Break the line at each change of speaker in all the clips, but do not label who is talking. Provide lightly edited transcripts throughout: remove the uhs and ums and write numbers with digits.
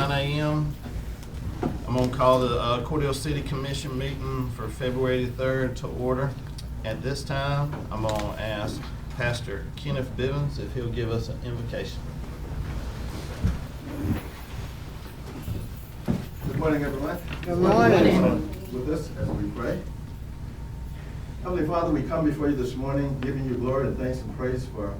9 a.m. I'm going to call the Cordele City Commission meeting for February 3rd to order. At this time, I'm going to ask Pastor Kenneth Bivens if he'll give us an invocation.
Good morning, everyone.
Good morning.
With us as we pray. Heavenly Father, we come before you this morning, giving you glory and thanks and praise for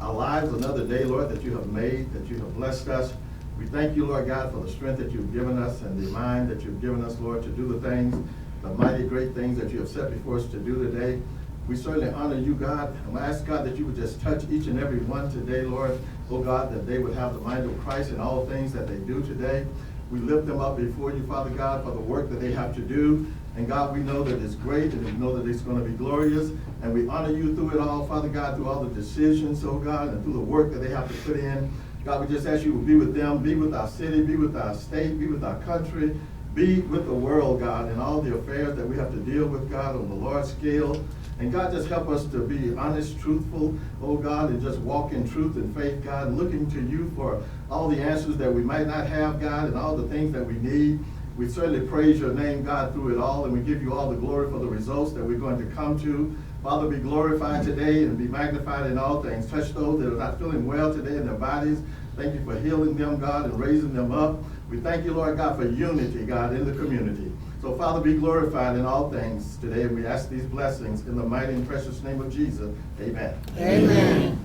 our lives, another day, Lord, that you have made, that you have blessed us. We thank you, Lord God, for the strength that you've given us and the mind that you've given us, Lord, to do the things, the mighty great things that you have set before us to do today. We certainly honor you, God, and I ask, God, that you would just touch each and every one today, Lord. Oh, God, that they would have the mind of Christ in all things that they do today. We lift them up before you, Father God, for the work that they have to do. And God, we know that it's great, and we know that it's going to be glorious. And we honor you through it all, Father God, through all the decisions, oh God, and through the work that they have to put in. God, we just ask you to be with them, be with our city, be with our state, be with our country, be with the world, God, and all the affairs that we have to deal with, God, on the large scale. And God, just help us to be honest, truthful, oh God, and just walk in truth and faith, God, looking to you for all the answers that we might not have, God, and all the things that we need. We certainly praise your name, God, through it all, and we give you all the glory for the results that we're going to come to. Father, be glorified today and be magnified in all things. Touch those that are not feeling well today in their bodies. Thank you for healing them, God, and raising them up. We thank you, Lord God, for unity, God, in the community. So, Father, be glorified in all things today. We ask these blessings in the mighty and precious name of Jesus. Amen.
Amen.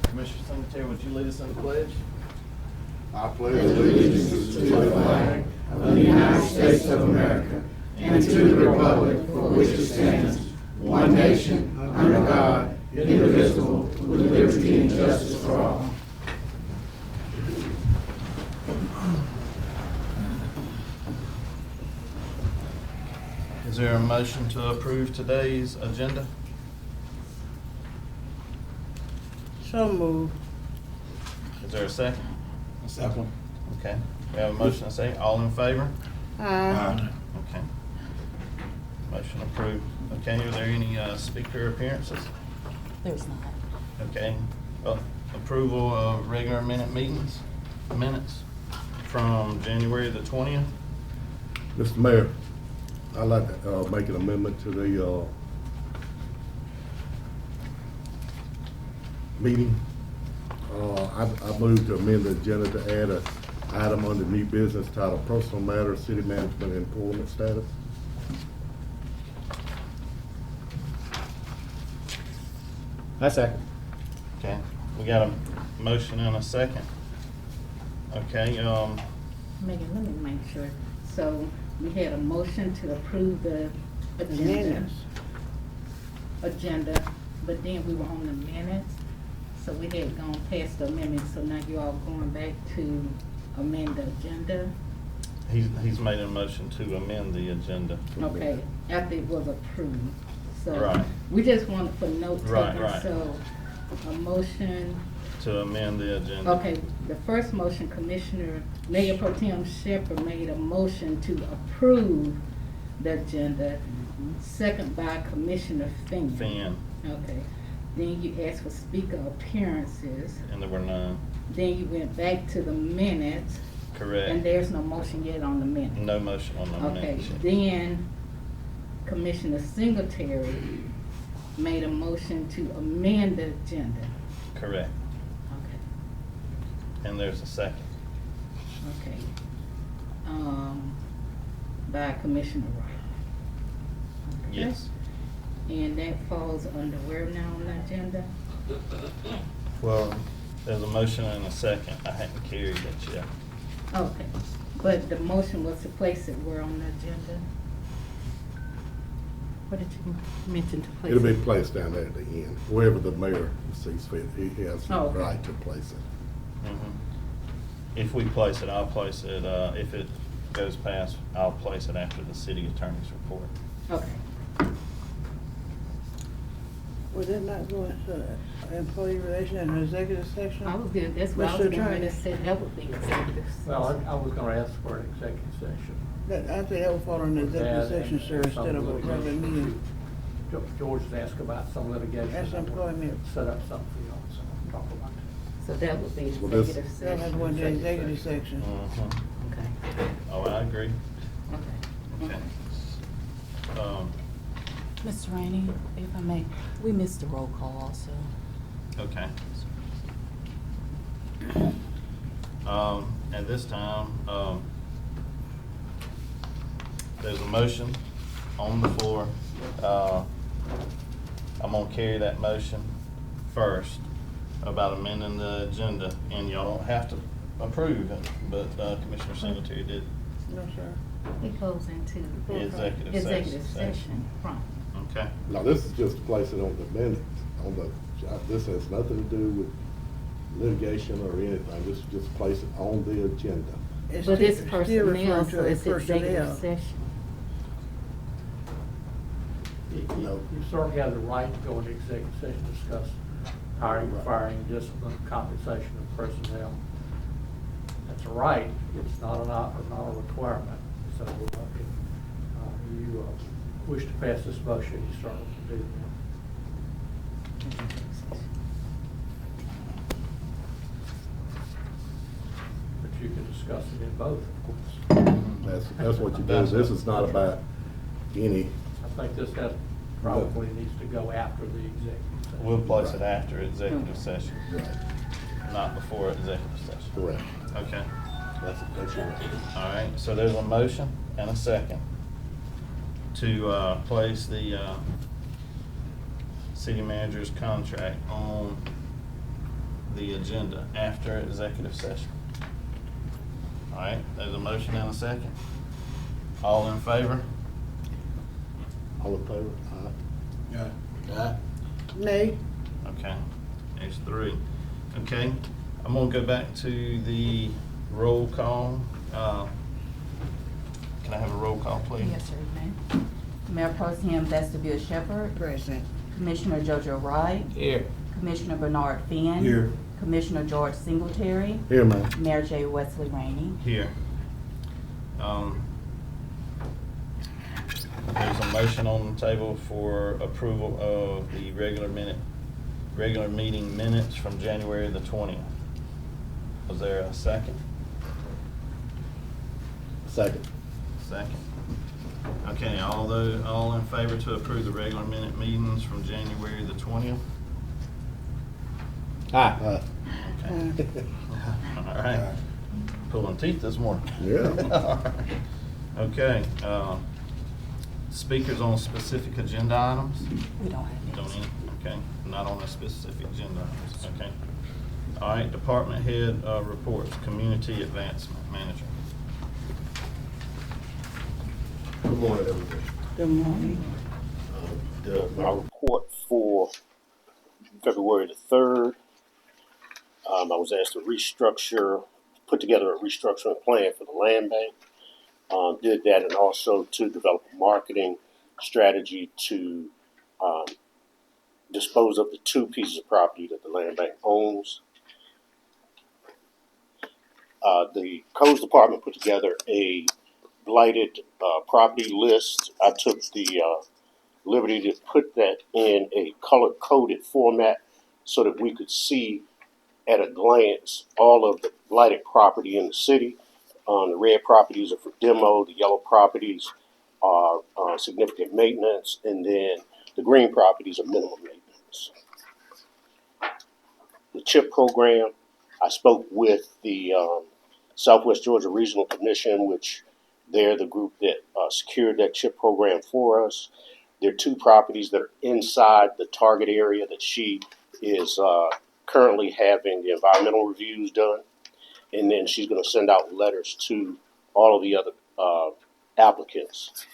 Commissioner Secretary, would you lead us in the pledge?
I pledge allegiance to the flag of the United States of America and to the republic for which it stands, one nation, under God, indivisible, with liberty and justice for all.
Is there a motion to approve today's agenda?
So moved.
Is there a second?
Second.
Okay. We have a motion and a second. All in favor?
Aye.
Okay. Motion approved. Okay, are there any speaker appearances?
There's not.
Okay. Approval of regular minutes from January the 20th.
Mr. Mayor, I'd like to make an amendment to the meeting. I move to amend the agenda to add an item under new business titled Personal Matters, City Management Employment Status.
I second.
Okay. We got a motion and a second. Okay,
Megan, let me make sure. So we had a motion to approve the agenda, but then we were on the minutes. So we had gone past the amendment, so now you all going back to amend the agenda.
he's made a motion to amend the agenda.
Okay, after it was approved. So
Right.
we just wanted for note taking.
Right.
So a motion.
To amend the agenda.
Okay, the first motion, Commissioner Mayor Pro Tem Shepherd made a motion to approve the agenda, second by Commissioner Finn.
Finn,
Okay, then you asked for speaker appearances,
and there were none.
then you went back to the minutes, and
Correct.
there's no motion yet on the minutes.
No motion on the
Okay,
minutes.
then Commissioner Singletary made a motion to amend the agenda.
Correct.
Okay.
And there's a second.
Okay. By Commissioner Wright. Okay.
Yes.
And that falls under where now on the agenda?
Well, there's a motion and a second. I hadn't carried it yet.
Okay, but the motion was to place it where on the agenda? What did you mention to place it?
It'll be placed down there at the end, wherever the mayor sees fit. He has the
Oh, okay.
right to place it.
Mhm. If we place it, I'll place it, if it goes past, I'll place it after the city attorney's report.
Okay,
Was it not going to employee relation and executive section?
I was good, that's what I was
Mr.
going
Attorney.
to say, that would be executive.
Well, I was gonna ask for an executive session.
I think that would fall in the executive section, sir, instead of a regular meeting.
George has asked about some litigation.
That's employment.
Set up something for y'all, so talk about it.
So that would be
Well, this-
executive
They'll have
session.
to go into executive section.
Mhm.
Okay,
Oh, I agree.
okay.
Okay.
Mr. Rainey, if I may, we missed the roll call also.
Okay. At this time, there's a motion on the floor. I'm gonna carry that motion first about amending the agenda, and y'all don't have to approve it, but Commissioner Singletary did.
No, sir.
It goes into
Executive
executive
session.
session, right.
Okay.
Now, this is just to place it on the minutes, this has nothing to do with litigation or anything, this is just place it on the agenda.
But it's
still
personnel,
referring to
so
as
it's executive
personnel.
session.
No.
You certainly have the right to go into executive session, discuss hiring, firing, discipline, compensation of personnel. That's a right, it's not a requirement. So if you wish to pass this motion, you certainly can do that. But you can discuss it in both, of course.
That's what you do, this is not about any,
I think this has, probably needs to go after the executive session.
We'll place it after executive session,
right,
not before executive session.
correct,
Okay.
that's your right.
All right, so there's a motion and a second to place the city manager's contract on the agenda after executive session. All right, there's a motion and a second. All in favor?
All in favor? Aye.
Nay.
Okay, there's three. Okay, I'm gonna go back to the roll call. Can I have a roll call, please?
Yes, sir, you may. Mayor Pro Tem Vestibule Shepherd,
Present.
Commissioner Jojo Wright,
Here.
Commissioner Bernard Finn.
Here.
Commissioner George Singletary,
Here, ma'am.
Mayor J. Wesley Rainey.
Here. There's a motion on the table for approval of the regular meeting minutes from January the 20th. Was there a second?
Second.
Second. Okay, all in favor to approve the regular minute meetings from January the 20th?
Aye.
Okay. All right. Pulling teeth this morning.
Yeah.
Okay, speakers on specific agenda items?
We don't have
Don't
any.
any? Okay, not on a specific agenda items, okay. All right, department head reports, community advancement manager.
Good morning, everybody.
Good morning.
My report for February the 3rd, I was asked to put together a restructuring plan for the land bank. Did that, and also to develop a marketing strategy to dispose of the two pieces of property that the land bank owns. The codes department put together a blighted property list. I took the liberty to put that in a color-coded format so that we could see at a glance all of the blighted property in the city. The red properties are for demo, the yellow properties are significant maintenance, and then the green properties are minimum maintenance. The CHIP program, I spoke with the Southwest Georgia Regional Commission, which they're the group that secured that CHIP program for us. There are two properties that are inside the target area that she is currently having the environmental reviews done. And then she's going to send out letters to all of the other applicants,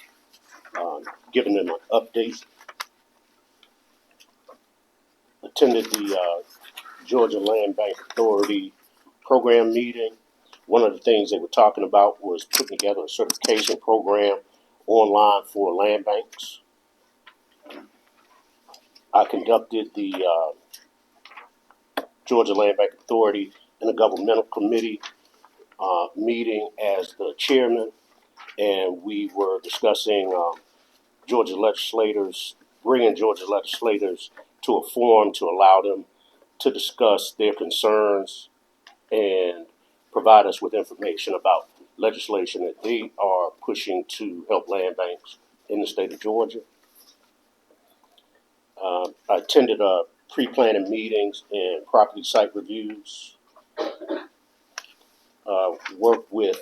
giving them an update. Attended the Georgia Land Bank Authority program meeting. One of the things they were talking about was putting together a certification program online for land banks. I conducted the Georgia Land Bank Authority and the governmental committee meeting as the chairman, and we were discussing bringing Georgia legislators to a forum to allow them to discuss their concerns and provide us with information about legislation that they are pushing to help land banks in the state of Georgia. I attended pre-planning meetings and property site reviews. Worked with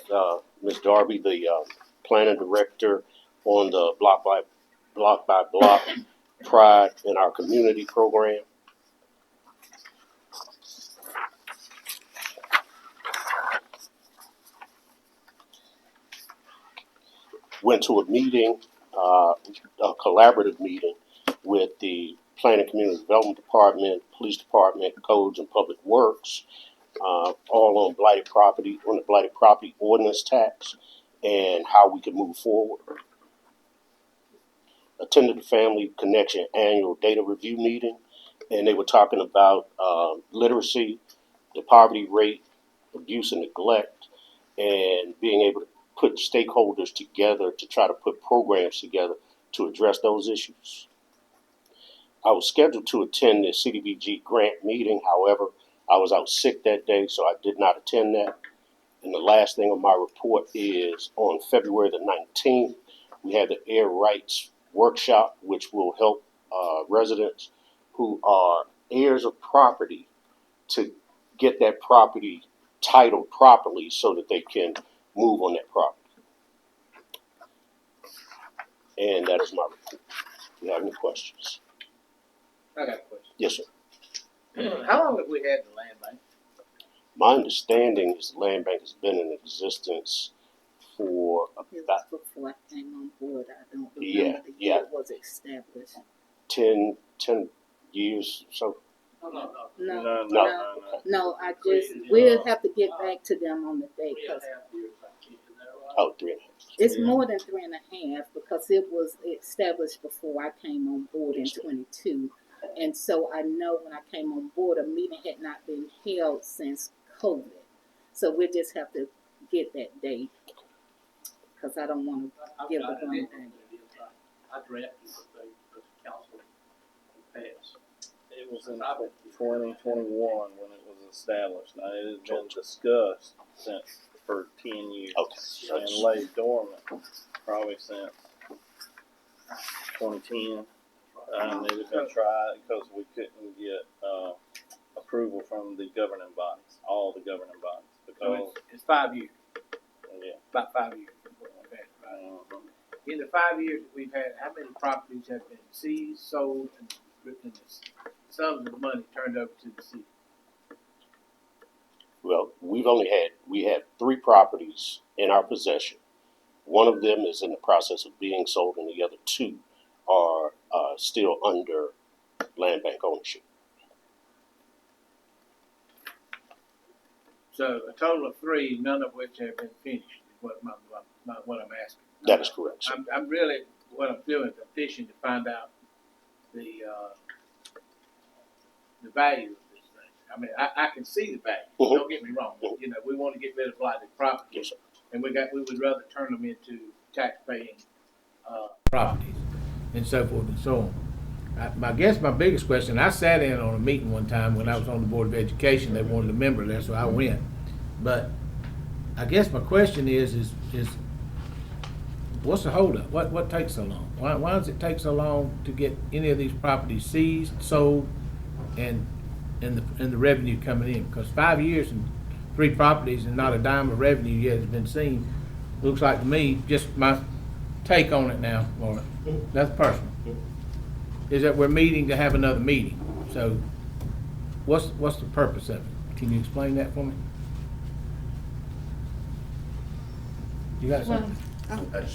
Ms. Darby, the planning director, on the block by block Pride in our community program. Went to a meeting, a collaborative meeting with the Planning Community Development Department, Police Department, Codes and Public Works, all on blighted property, on the blighted property ordinance tax and how we can move forward. Attended the Family Connection annual data review meeting, and they were talking about literacy, the poverty rate, abuse and neglect, and being able to put stakeholders together to try to put programs together to address those issues. I was scheduled to attend the CDBG grant meeting. However, I was out sick that day, so I did not attend that. And the last thing on my report is on February the 19th, we had the air rights workshop, which will help residents who are heirs of property to get that property titled properly so that they can move on that property. And that is my report. Do you have any questions?
I got a question.
Yes, sir.
How long have we had the land bank?
My understanding is the land bank has been in existence for
It
about
was before I came on board. I don't
Yeah,
remember the
yeah.
year it was established.
10 years or so.
No, I just, we'll have to get back to them on the date, because
Oh, 3.5.
it's more than 3.5, because it was established before I came on board in 22. And so I know when I came on board, a meeting had not been held since COVID. So we'll just have to get that date, because I don't want to give the wrong date.
I drafted the council passed.
It was in 2021 when it was established. Now, it has been discussed since for 10 years.
Okay.
And lay dormant probably since 2010. And it had been tried because we couldn't get approval from the governing bodies, all the governing bodies.
So
Because,
it's 5 years,
yeah.
about 5 years. In the 5 years that we've had, how many properties have been seized, sold, and some of the money turned over to the city?
Well, we have 3 properties in our possession. One of them is in the process of being sold, and the other 2 are still under land bank ownership.
So a total of 3, none of which have been finished, is what I'm asking.
That is correct, sir.
I'm really, what I'm doing is I'm fishing to find out the value of this thing. I mean, I can see the value,
Mhm.
don't get me wrong, but, you know, we want to get rid of blighted property.
Yes, sir.
And we would rather turn them into tax-paying, properties and so forth and so on. I guess my biggest question, I sat in on a meeting one time when I was on the Board of Education, they wanted a member there, so I went. But I guess my question is what's the holdup? What takes so long? Why does it take so long to get any of these properties seized, sold, and the revenue coming in? Because 5 years and 3 properties and not a dime of revenue yet has been seen, looks like to me, just my take on it now, Laura, that's personal, is that we're meeting to have another meeting. So what's the purpose of it? Can you explain that for me? You got something?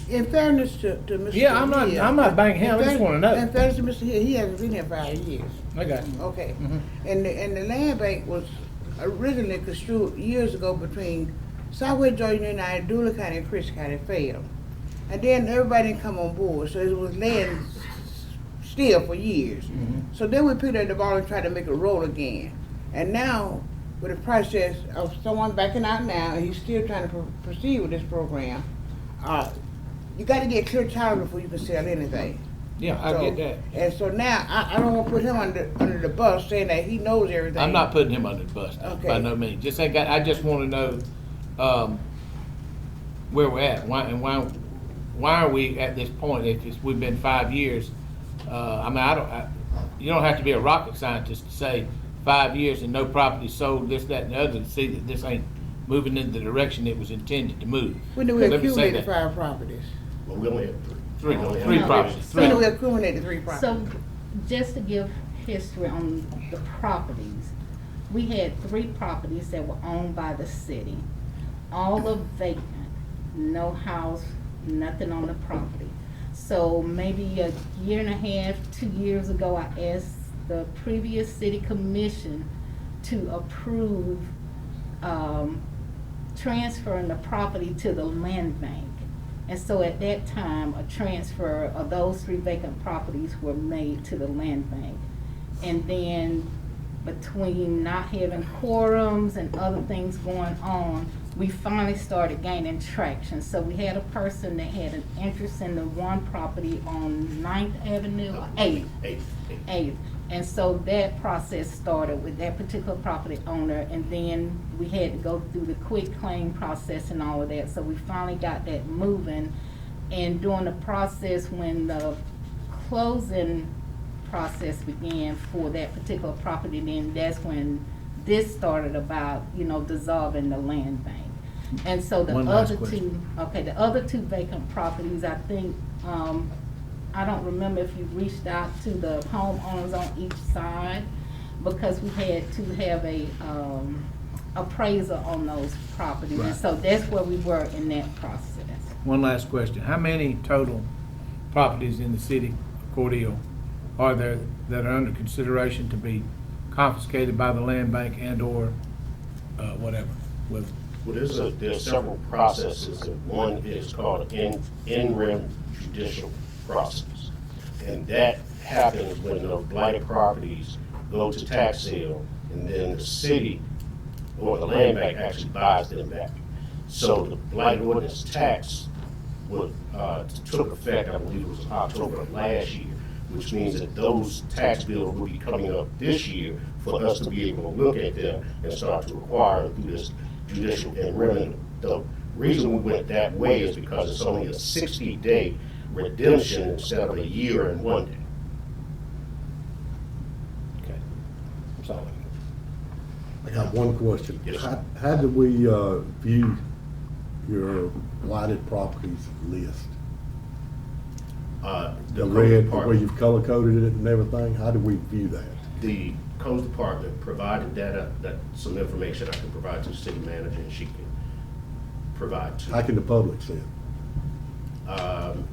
In fairness to Mr.
Yeah, I'm not banging him, I just wanna know.
In fairness to Mr. Hill, he hasn't been here 5 years.
I got you.
Okay.
Mhm.
And the land bank was originally construed years ago between Southwest Georgia United, Dooley County, and Chris County failed. And then everybody didn't come on board, so it was laying still for years.
Mhm.
So then we picked up the ball and tried to make it roll again. And now, with the process of someone backing out now, and he's still trying to proceed with this program, you got to get clear title before you can sell anything.
Yeah, I get that.
And so now, I don't wanna put him under the bus saying that he knows everything.
I'm not putting him under the bus, no, by
Okay.
no means. Just ain't got, I just wanna know, where we're at, why are we at this point? We've been 5 years. I mean, you don't have to be a rocket scientist to say 5 years and no property sold, this, that, and the other, to see that this ain't moving in the direction it was intended to move.
When do we
Let me say
accumulate the
that.
5 properties?
Well, we only have
Three
No.
properties.
When do
So-
we accumulate the 3 properties?
So, just to give history on the properties, we had 3 properties that were owned by the city. All are vacant, no house, nothing on the property. So maybe a year and a half, 2 years ago, I asked the previous city commission to approve, transferring the property to the land bank. And so at that time, a transfer of those 3 vacant properties were made to the land bank. And then between not having quorums and other things going on, we finally started gaining traction. So we had a person that had an interest in the one property on 9th Avenue, or 8th. 8th. And so that process started with that particular property owner, and then we had to go through the quick claim process and all of that. So we finally got that moving. And during the process, when the closing process began for that particular property, then that's when this started about, dissolving the land bank. And so the
One last
other
question.
the other 2 vacant properties, I think, I don't remember if you reached out to the homeowners on each side, because we had to have a, appraiser on those properties.
Right.
And so that's where we were in that process.
One last question. How many total properties in the city of Cordele are there that are under consideration to be confiscated by the land bank and or whatever?
Well, there's several processes. One is called an in-rem judicial process. And that happens when the blighted properties go to tax sale, and then the city or the land bank actually buys them back. So the blight ordinance tax took effect, I believe it was October of last year, which means that those tax bills will be coming up this year for us to be able to look at them and start to acquire through this judicial and revenue. The reason we went that way is because it's only a 60-day redemption instead of a year and 1 day.
Okay. I'm sorry.
I got one question.
Yes, sir.
How do we view your blighted properties list? The
code
red, where
department-
you've color coded it and everything, how do we view that?
The code department provided some information I can provide to the city manager, and she can provide to.
How can the public see it?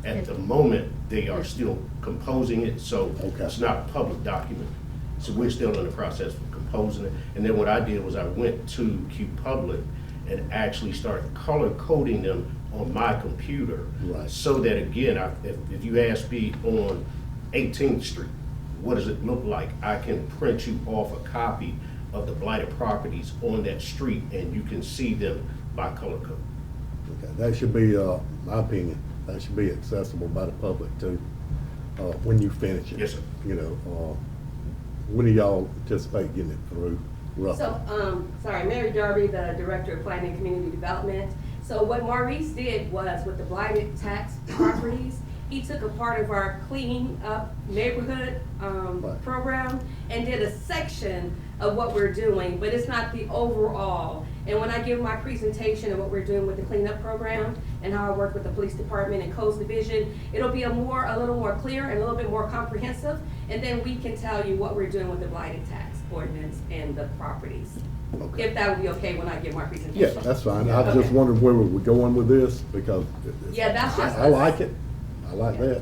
At the moment, they are still composing it, so
Okay.
it's not a public document. So we're still in the process of composing it. And then what I did was I went to Q Public and actually started color coding them on my computer.
Right.
So that again, if you ask me on 18th Street, what does it look like? I can print you off a copy of the blighted properties on that street, and you can see them by color code.
Okay, that should be, my opinion, that should be accessible by the public too, when you finish it.
Yes, sir.
When do y'all anticipate getting it through roughly?
So, sorry, Mary Darby, the Director of Planning and Community Development. So what Maurice did was, with the blighted tax properties, he took a part of our Clean Up Neighborhood
Right.
program and did a section of what we're doing, but it's not the overall. And when I give my presentation of what we're doing with the Clean Up program and how I work with the police department and codes division, it'll be a little more clear and a little bit more comprehensive. And then we can tell you what we're doing with the blighted tax ordinance and the properties.
Okay.
If that would be okay when I give my presentation.
Yeah, that's fine. I
Okay.
just wondered where we were going with this because.
Yeah, that's just
I
us.
like it. I like
Yeah.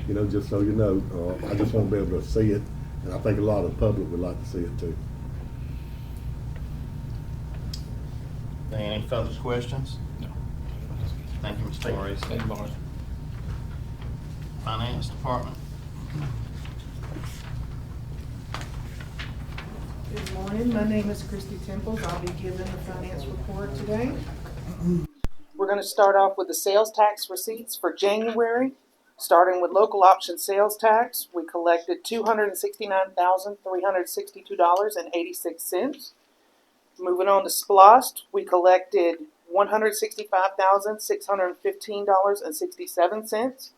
that. Just so you know, I just want to be able to see it, and I think a lot of the public would like to see it too.
Any further questions?
No.
Thank you, Mr. Maurice.
Thank you, Morris.
Finance Department.
Good morning, my name is Christy Temples. I'll be giving the finance report today. We're going to start off with the sales tax receipts for January. Starting with local option sales tax, we collected $269,362.86. Moving on to SPLOST, we collected $165,615.67.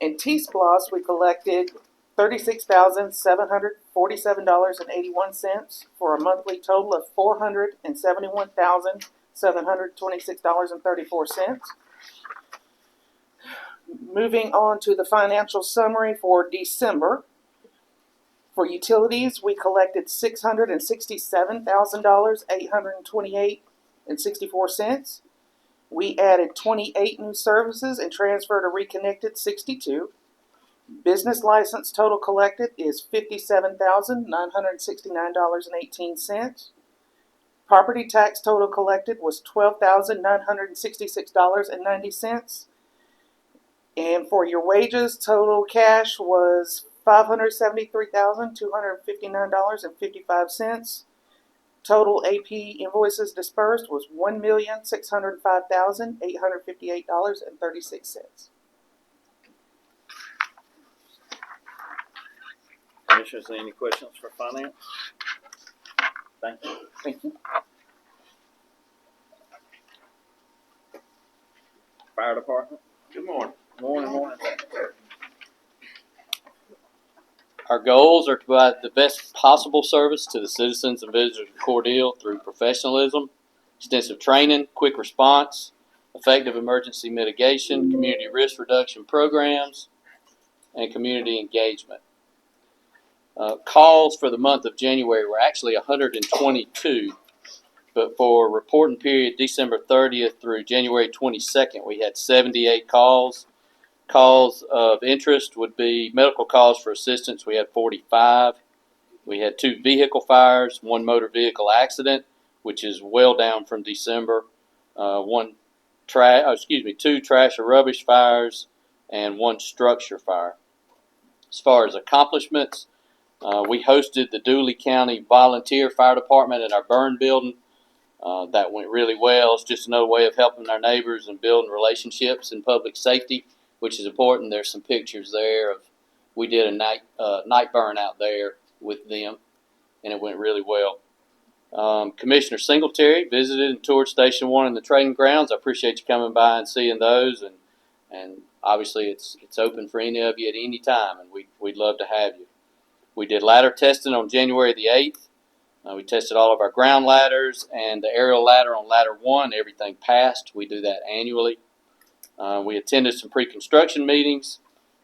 In T-SPLOST, we collected $36,747.81 for a monthly total of $471,726.34. Moving on to the financial summary for December. For utilities, we collected $667,828.64. We added 28 new services and transferred or reconnected 62. Business license total collected is $57,969.18. Property tax total collected was $12,966.90. And for your wages, total cash was $573,259.55. Total AP invoices dispersed was $1,605,858.36.
Commissioners, any questions for finance? Thank you.
Thank you.
Fire department?
Good morning.
Morning.
Our goals are to provide the best possible service to the citizens and visitors of Cordele through professionalism, extensive training, quick response, effective emergency mitigation, community risk reduction programs, and community engagement. Calls for the month of January were actually 122, but for reporting period December 30th through January 22nd, we had 78 calls. Calls of interest would be medical calls for assistance. We had 45. We had 2 vehicle fires, 1 motor vehicle accident, which is well down from December. 2 trash or rubbish fires, and 1 structure fire. As far as accomplishments, we hosted the Dooley County Volunteer Fire Department at our burn building. That went really well. It's just another way of helping our neighbors and building relationships in public safety, which is important. There's some pictures there of we did a night burn out there with them, and it went really well. Commissioner Singletary visited and toured Station 1 in the training grounds. I appreciate you coming by and seeing those, and obviously it's open for any of you at any time, and we'd love to have you. We did ladder testing on January the 8th. We tested all of our ground ladders and the aerial ladder on ladder 1. Everything passed. We do that annually. We attended some pre-construction meetings.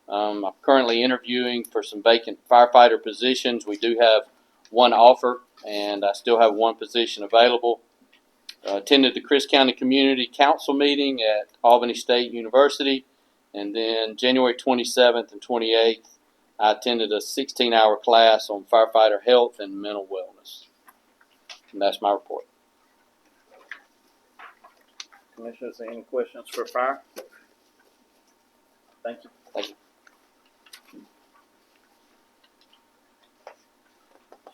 I'm currently interviewing for some vacant firefighter positions. We do have 1 offer, and I still have 1 position available. Attended the Chris County Community Council meeting at Albany State University, and then January 27th and 28th, I attended a 16-hour class on firefighter health and mental wellness. And that's my report.
Commissioners, any questions for fire? Thank you.
Thank you.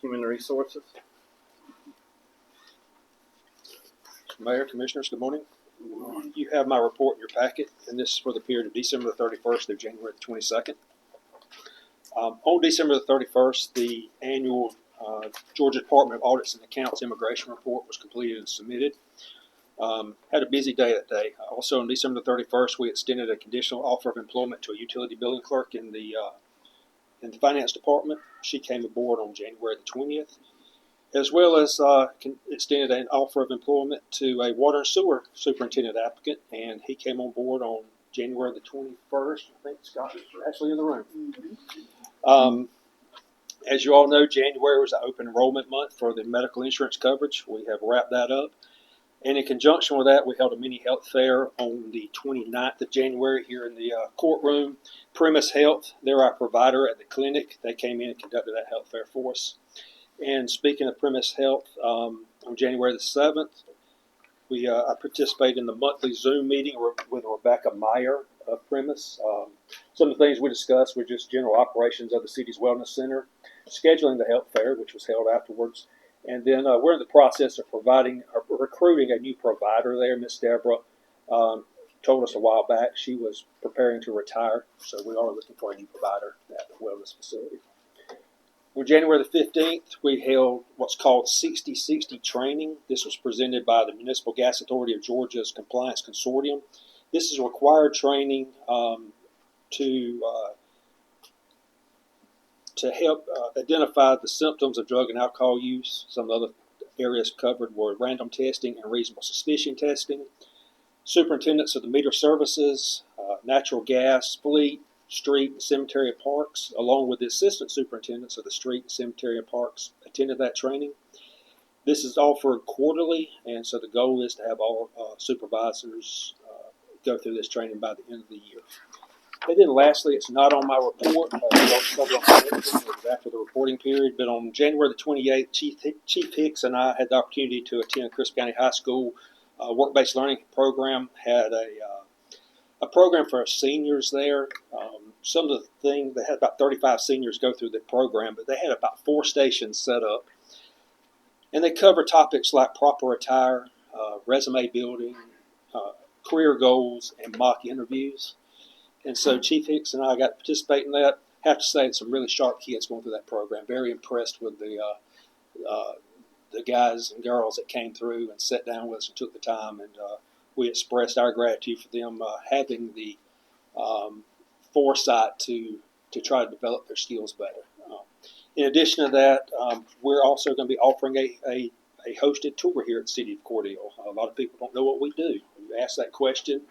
Human resources?
Mayor, Commissioners, good morning. You have my report in your packet, and this is for the period of December the 31st through January the 22nd. On December the 31st, the annual Georgia Department of Audits and Accounts Immigration Report was completed and submitted. Had a busy day that day. Also on December the 31st, we extended a conditional offer of employment to a utility billing clerk in the finance department. She came aboard on January the 20th, as well as extended an offer of employment to a water and sewer superintendent applicant, and he came on board on January the 21st. I think Scott is actually in the room. As you all know, January was an open enrollment month for the medical insurance coverage. We have wrapped that up. And in conjunction with that, we held a mini health fair on the 29th of January here in the courtroom. Premise Health, they're our provider at the clinic. They came in and conducted that health fair for us. And speaking of Premise Health, on January the 7th, I participated in the monthly Zoom meeting with Rebecca Meyer of Premise. Some of the things we discussed were just general operations of the city's wellness center, scheduling the health fair, which was held afterwards, and then we're in the process of recruiting a new provider there, Miss Deborah told us a while back she was preparing to retire, so we are looking for a new provider at the wellness facility. On January the 15th, we held what's called 60/60 training. This was presented by the Municipal Gas Authority of Georgia's Compliance Consortium. This is required training to help identify the symptoms of drug and alcohol use. Some other areas covered were random testing and reasonable suspicion testing, superintendents of the meter services, natural gas, fleet, street, and cemetery and parks, along with the assistant superintendents of the street, cemetery, and parks attended that training. This is offered quarterly, and so the goal is to have all supervisors go through this training by the end of the year. And then lastly, it's not on my report. After the reporting period, but on January the 28th, Chief Hicks and I had the opportunity to attend Crisp County High School work-based learning program. Had a program for our seniors there. Some of the things, they had about 35 seniors go through the program, but they had about 4 stations set up. And they cover topics like proper attire, resume building, career goals, and mock interviews. And so Chief Hicks and I got to participate in that. I have to say, it's some really sharp kids going through that program. Very impressed with the guys and girls that came through and sat down with us and took the time. And we expressed our gratitude for them having the foresight to try to develop their skills better. In addition to that, we're also going to be offering a hosted tour here at the City of Cordele. A lot of people don't know what we do. You ask that question,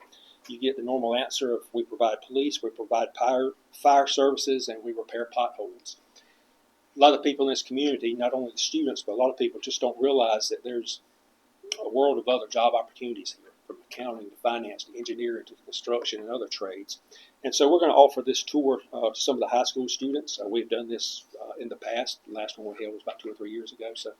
you get the normal answer of we provide police, we provide fire services, and we repair potholes. A lot of people in this community, not only the students, but a lot of people just don't realize that there's a world of other job opportunities here, from accounting to finance to engineering to construction and other trades. And so we're going to offer this tour to some of the high school students. We've done this in the past. The last one we held was about 2 or 3 years ago. So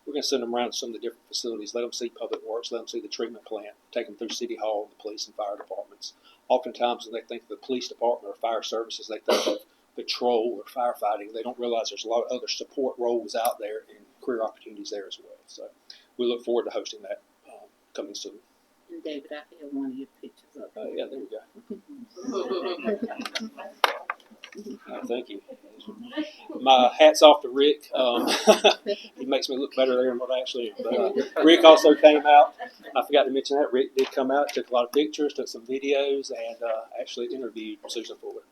we're going to send them around to some of the different facilities, let them see public works, let them see the treatment plant, take them through City Hall, the police and fire departments. Oftentimes when they think of the police department or fire services, they think of patrol or firefighting. They don't realize there's a lot of other support roles out there and career opportunities there as well. So we look forward to hosting that coming soon.
And David, I have one of your pictures up.
Yeah, there you go. Thank you. My hat's off to Rick. He makes me look better there than what I actually am. But, Rick also came out. I forgot to mention that. Rick did come out, took a lot of pictures, took some videos, and actually interviewed Susan Fuller.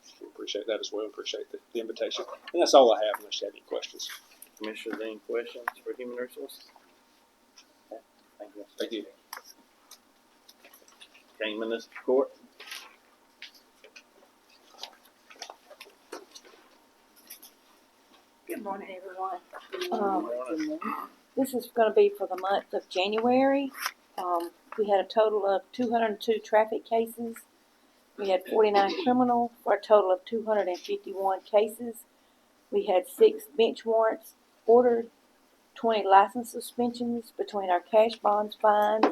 So appreciate that as well. Appreciate the invitation. And that's all I have unless you have any questions.
Commissioners, any questions for Human Resources? Okay, thank you.
Thank you.
Kane Municipal Court.
Good morning, everyone. This is going to be for the month of January. We had a total of 202 traffic cases. We had 49 criminal for a total of 251 cases. We had 6 bench warrants ordered, 20 license suspensions between our cash bonds, fines,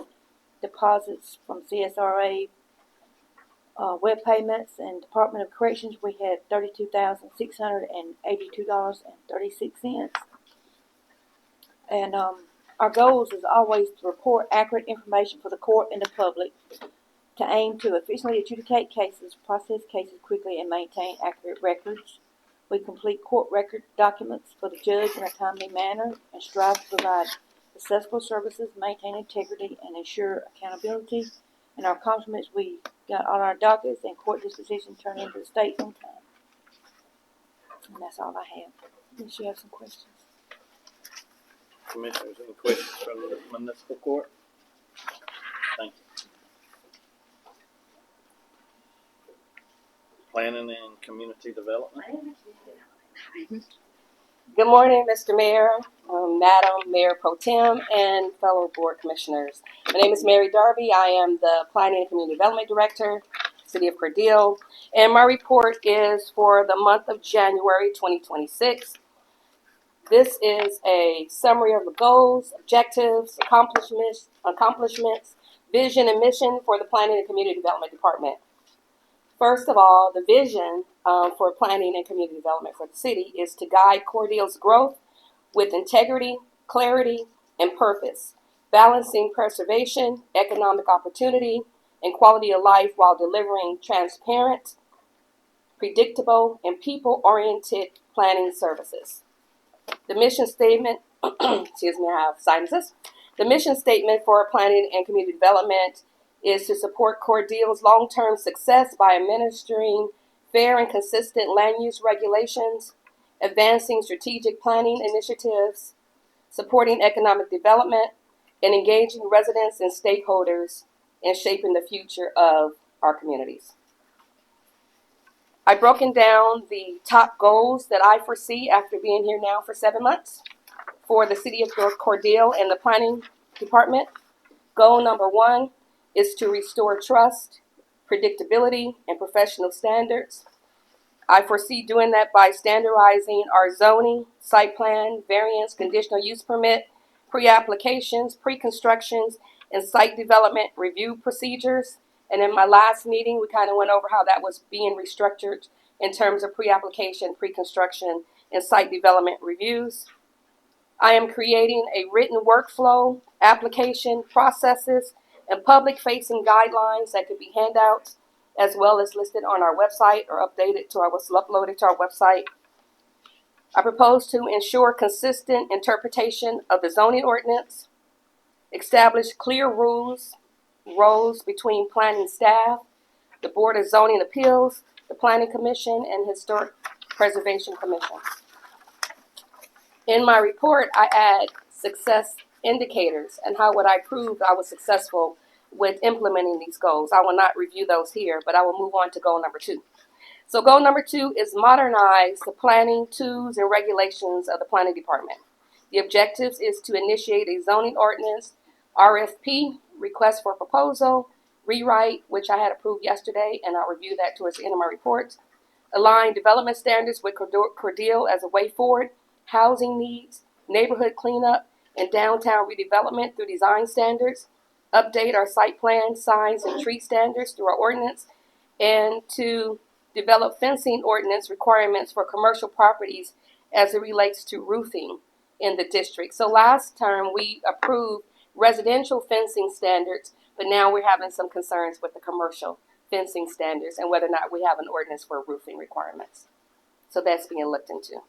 deposits from CSRA, web payments, and Department of Corrections. We had $32,682.36. And our goals is always to report accurate information for the court and the public, to aim to efficiently adjudicate cases, process cases quickly, and maintain accurate records. We complete court record documents for the judge in a timely manner and strive to provide accessible services, maintain integrity, and ensure accountability. And our accomplishments, we got all our dockets and court dispositions turned into the state on time. And that's all I have. Unless you have some questions.
Commissioners, any questions from the Municipal Court? Thank you. Planning and Community Development.
Good morning, Mr. Mayor, Madam Mayor Pro Tem, and fellow board commissioners. My name is Mary Darby. I am the Planning and Community Development Director, City of Cordele, and my report is for the month of January 2026. This is a summary of the goals, objectives, accomplishments, vision, and mission for the Planning and Community Development Department. First of all, the vision for planning and community development for the city is to guide Cordele's growth with integrity, clarity, and purpose, balancing preservation, economic opportunity, and quality of life while delivering transparent, predictable, and people-oriented planning services. The mission statement, excuse me, I have sinuses. The mission statement for planning and community development is to support Cordele's long-term success by administering fair and consistent land use regulations, advancing strategic planning initiatives, supporting economic development, and engaging residents and stakeholders in shaping the future of our communities. I've broken down the top goals that I foresee after being here now for 7 months for the city of Cordele and the planning department. Goal number 1 is to restore trust, predictability, and professional standards. I foresee doing that by standardizing our zoning, site plan, variance, conditional use permit, pre-applications, pre-constructions, and site development review procedures. And in my last meeting, we kind of went over how that was being restructured in terms of pre-application, pre-construction, and site development reviews. I am creating a written workflow, application, processes, and public-facing guidelines that could be handouts, as well as listed on our website or uploaded to our website. I propose to ensure consistent interpretation of the zoning ordinance, establish clear roles between planning staff, the Board of Zoning Appeals, the Planning Commission, and Historic Preservation Commission. In my report, I add success indicators and how would I prove I was successful with implementing these goals. I will not review those here, but I will move on to goal number 2. So goal number 2 is modernize the planning tools and regulations of the planning department. The objectives is to initiate a zoning ordinance, RFP, request for proposal, rewrite, which I had approved yesterday, and I'll review that towards the end of my report. Align development standards with Cordele as a way forward, housing needs, neighborhood cleanup, and downtown redevelopment through design standards. Update our site plan, signs, and tree standards through our ordinance, and to develop fencing ordinance requirements for commercial properties as it relates to roofing in the district. So last term we approved residential fencing standards, but now we're having some concerns with the commercial fencing standards and whether or not we have an ordinance for roofing requirements. So that's being looked into.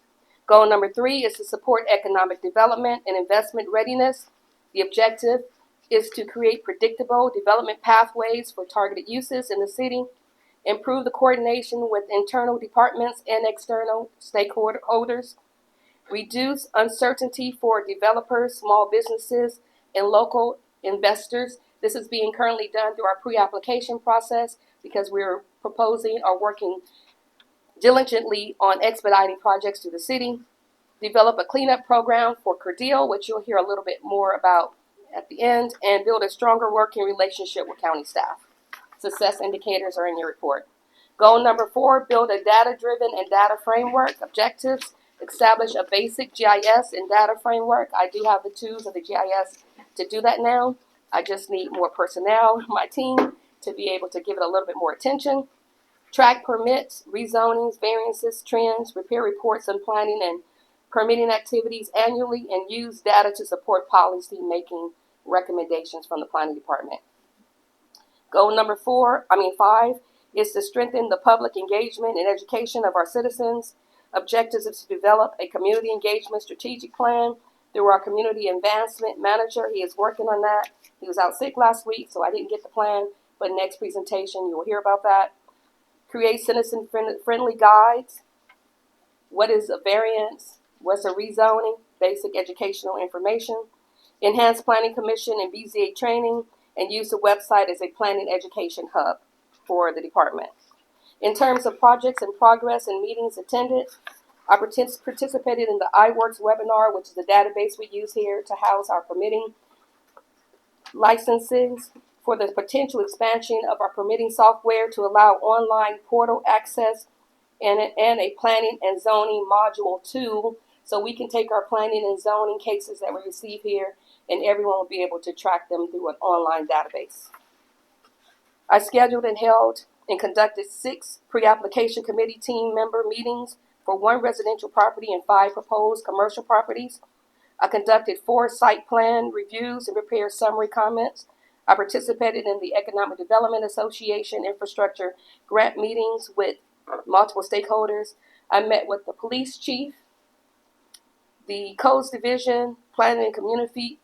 Goal number 3 is to support economic development and investment readiness. The objective is to create predictable development pathways for targeted uses in the city, improve the coordination with internal departments and external stakeholders, reduce uncertainty for developers, small businesses, and local investors. This is being currently done through our pre-application process because we're proposing or working diligently on expediting projects through the city. Develop a cleanup program for Cordele, which you'll hear a little bit more about at the end, and build a stronger working relationship with county staff. Success indicators are in your report. Goal number 4, build a data-driven and data framework. Objectives, establish a basic GIS and data framework. I do have the tools of the GIS to do that now. I just need more personnel, my team, to be able to give it a little bit more attention. Track permits, rezonings, variances, trends, repair reports, and planning and permitting activities annually, and use data to support policy making recommendations from the planning department. Goal number 5 is to strengthen the public engagement and education of our citizens. Objectives is to develop a community engagement strategic plan through our community advancement manager. He is working on that. He was out sick last week, so I didn't get the plan, but next presentation you will hear about that. Create citizen friendly guides. What is a variance? What's a rezoning? Basic educational information. Enhance planning commission and BZA training, and use the website as a planning education hub for the department. In terms of projects in progress and meetings attended, I participated in the iWorks webinar, which is a database we use here to house our permitting licenses for the potential expansion of our permitting software to allow online portal access and a planning and zoning module tool, so we can take our planning and zoning cases that we receive here and everyone will be able to track them through an online database. I scheduled and held and conducted 6 pre-application committee team member meetings for 1 residential property and 5 proposed commercial properties. I conducted 4 site plan reviews and prepared summary comments. I participated in the Economic Development Association infrastructure grant meetings with multiple stakeholders. I met with the police chief, the codes division, planning and community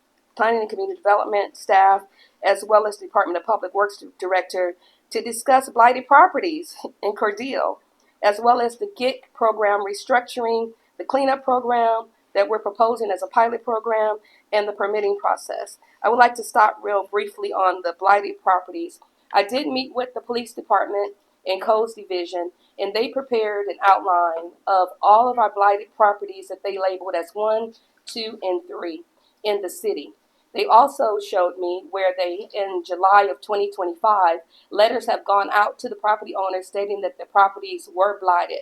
development staff, as well as Department of Public Works director to discuss blighted properties in Cordele, as well as the GIC program restructuring, the cleanup program that we're proposing as a pilot program, and the permitting process. I would like to stop real briefly on the blighted properties. I did meet with the police department and codes division, and they prepared an outline of all of our blighted properties that they labeled as 1, 2, and 3 in the city. They also showed me where they, in July of 2025, letters have gone out to the property owners stating that the properties were blighted.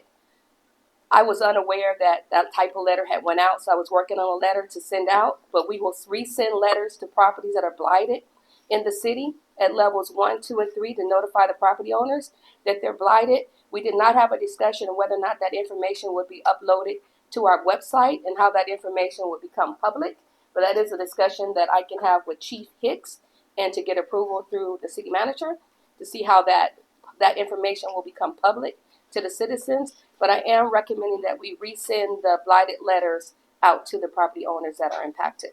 I was unaware that that type of letter had went out, so I was working on a letter to send out, but we will resend letters to properties that are blighted in the city at levels 1, 2, and 3 to notify the property owners that they're blighted. We did not have a discussion of whether or not that information would be uploaded to our website and how that information would become public, but that is a discussion that I can have with Chief Hicks and to get approval through the city manager to see how that information will become public to the citizens. But I am recommending that we resend the blighted letters out to the property owners that are impacted.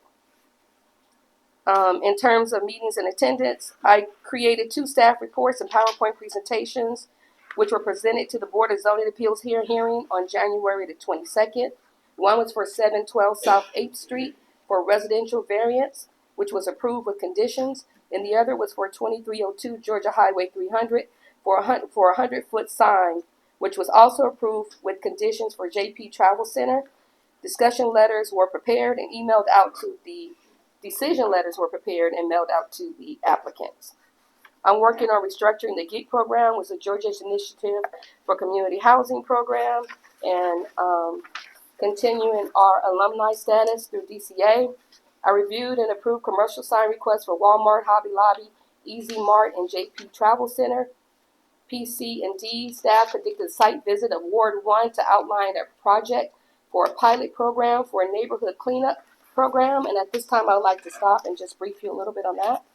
In terms of meetings and attendance, I created 2 staff reports and PowerPoint presentations, which were presented to the Board of Zoning Appeals hearing on January the 22nd. One was for 712 South 8th Street for residential variance, which was approved with conditions, and the other was for 2302 Georgia Highway 300 for a 100-foot sign, which was also approved with conditions for JP Travel Center. Discussion letters were prepared and emailed out to the decision letters were prepared and mailed out to the applicants. I'm working on restructuring the GEEK program, which is a Georgia's initiative for community housing program, and continuing our alumni status through DCA. I reviewed and approved commercial sign requests for Walmart, Hobby Lobby, Easy Mart, and JP Travel Center. PC&D staff predicted a site visit of Ward 1 to outline a project for a pilot program for a neighborhood cleanup program. And at this time, I would like to stop and just brief you a little bit on that.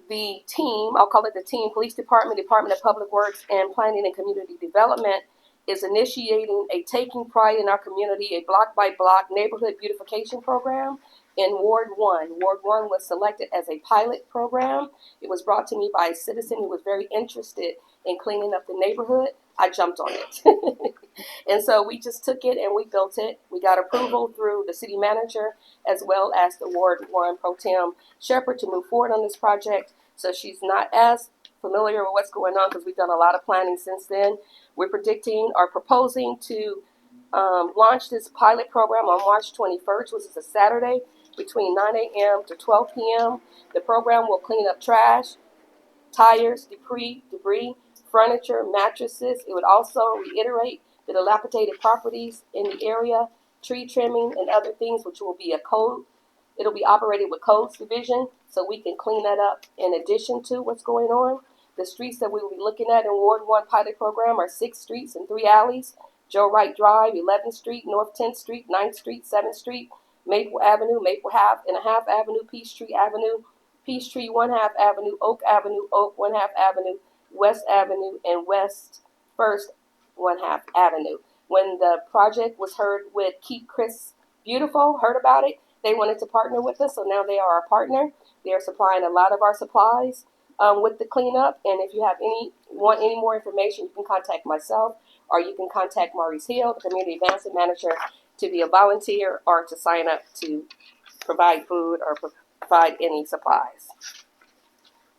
The team, I'll call it the team, Police Department, Department of Public Works, and Planning and Community Development is initiating a Taking Pride in Our Community, a block-by-block neighborhood beautification program in Ward 1. Ward 1 was selected as a pilot program. It was brought to me by a citizen who was very interested in cleaning up the neighborhood. I jumped on it. And so we just took it and we built it. We got approval through the city manager as well as the Ward 1 Pro Tem Shepherd to move forward on this project. So she's not as familiar with what's going on because we've done a lot of planning since then. We're predicting or proposing to launch this pilot program on March 21st, which is a Saturday, between 9 a.m. to 12 p.m. The program will clean up trash, tires, debris, furniture, mattresses. It would also reiterate the dilapidated properties in the area, tree trimming, and other things, which will be a code. It'll be operated with codes division, so we can clean that up in addition to what's going on. The streets that we will be looking at in Ward 1 pilot program are 6 streets and 3 alleys: Joe Wright Drive, 11th Street, North 10th Street, 9th Street, 7th Street, Maple Avenue, Maple Half and a Half Avenue, Peachtree Avenue, Peachtree 1/2 Avenue, Oak 1/2 Avenue, West Avenue, and West 1st 1/2 Avenue. When the project was heard with Keep Chris Beautiful, heard about it, they wanted to partner with us, so now they are our partner. They are supplying a lot of our supplies with the cleanup, and if you want any more information, you can contact myself, or you can contact Maurice Hill, the Community Advancement Manager, to be a volunteer or to sign up to provide food or provide any supplies.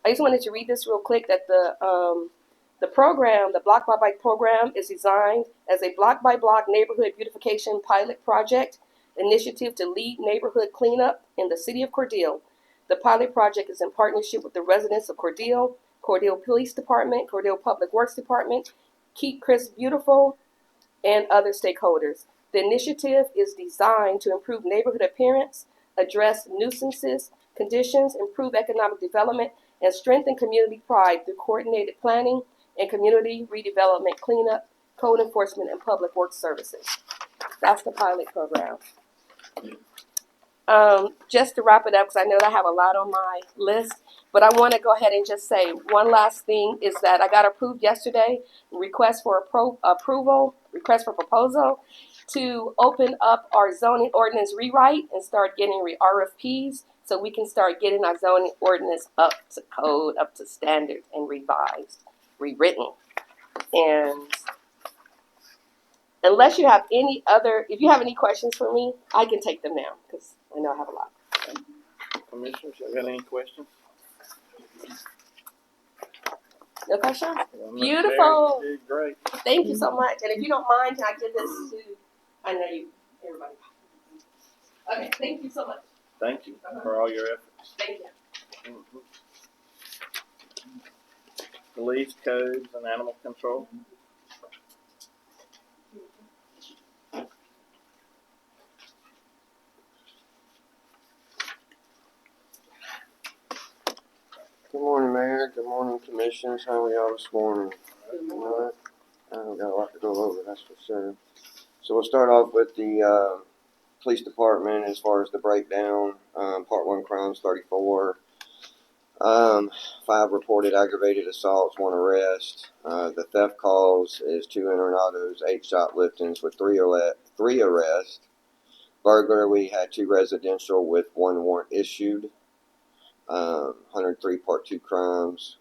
I just wanted to read this real quick that the program, the Block by Block program, is designed as a block-by-block neighborhood beautification pilot project initiative to lead neighborhood cleanup in the city of Cordele. The pilot project is in partnership with the residents of Cordele, Cordele Police Department, Cordele Public Works Department, Keep Chris Beautiful, and other stakeholders. The initiative is designed to improve neighborhood appearance, address nuisances, conditions, improve economic development, and strengthen community pride through coordinated planning and community redevelopment, cleanup, code enforcement, and public works services. That's the pilot program. Just to wrap it up, because I know I have a lot on my list, but I want to go ahead and just say one last thing is that I got approved yesterday, request for request for proposal to open up our zoning ordinance rewrite and start getting RFPs so we can start getting our zoning ordinance up to code, up to standard, and revised, rewritten. And unless you have if you have any questions for me, I can take them now because I know I have a lot.
Commissioners, you got any questions?
No questions?
Well, Ms.
Beautiful.
Mary, you did great.
Thank you so much. And if you don't mind, can I give this to, I know you, everybody. Okay, thank you so much.
Thank you for all your efforts.
Thank you.
Police, codes, and animal control.
Good morning, Mayor. Good morning, Commissioners. How are y'all this morning? All right. I've got a lot to go over, that's for sure. So we'll start off with the police department as far as the breakdown. Part 1 crimes, 34. 5 reported aggravated assaults, 1 arrest. The theft calls is 2 internados, 8 shopliftings with 3 arrests. Burglar, we had 2 residential with 1 warrant issued. 103 Part 2 crimes,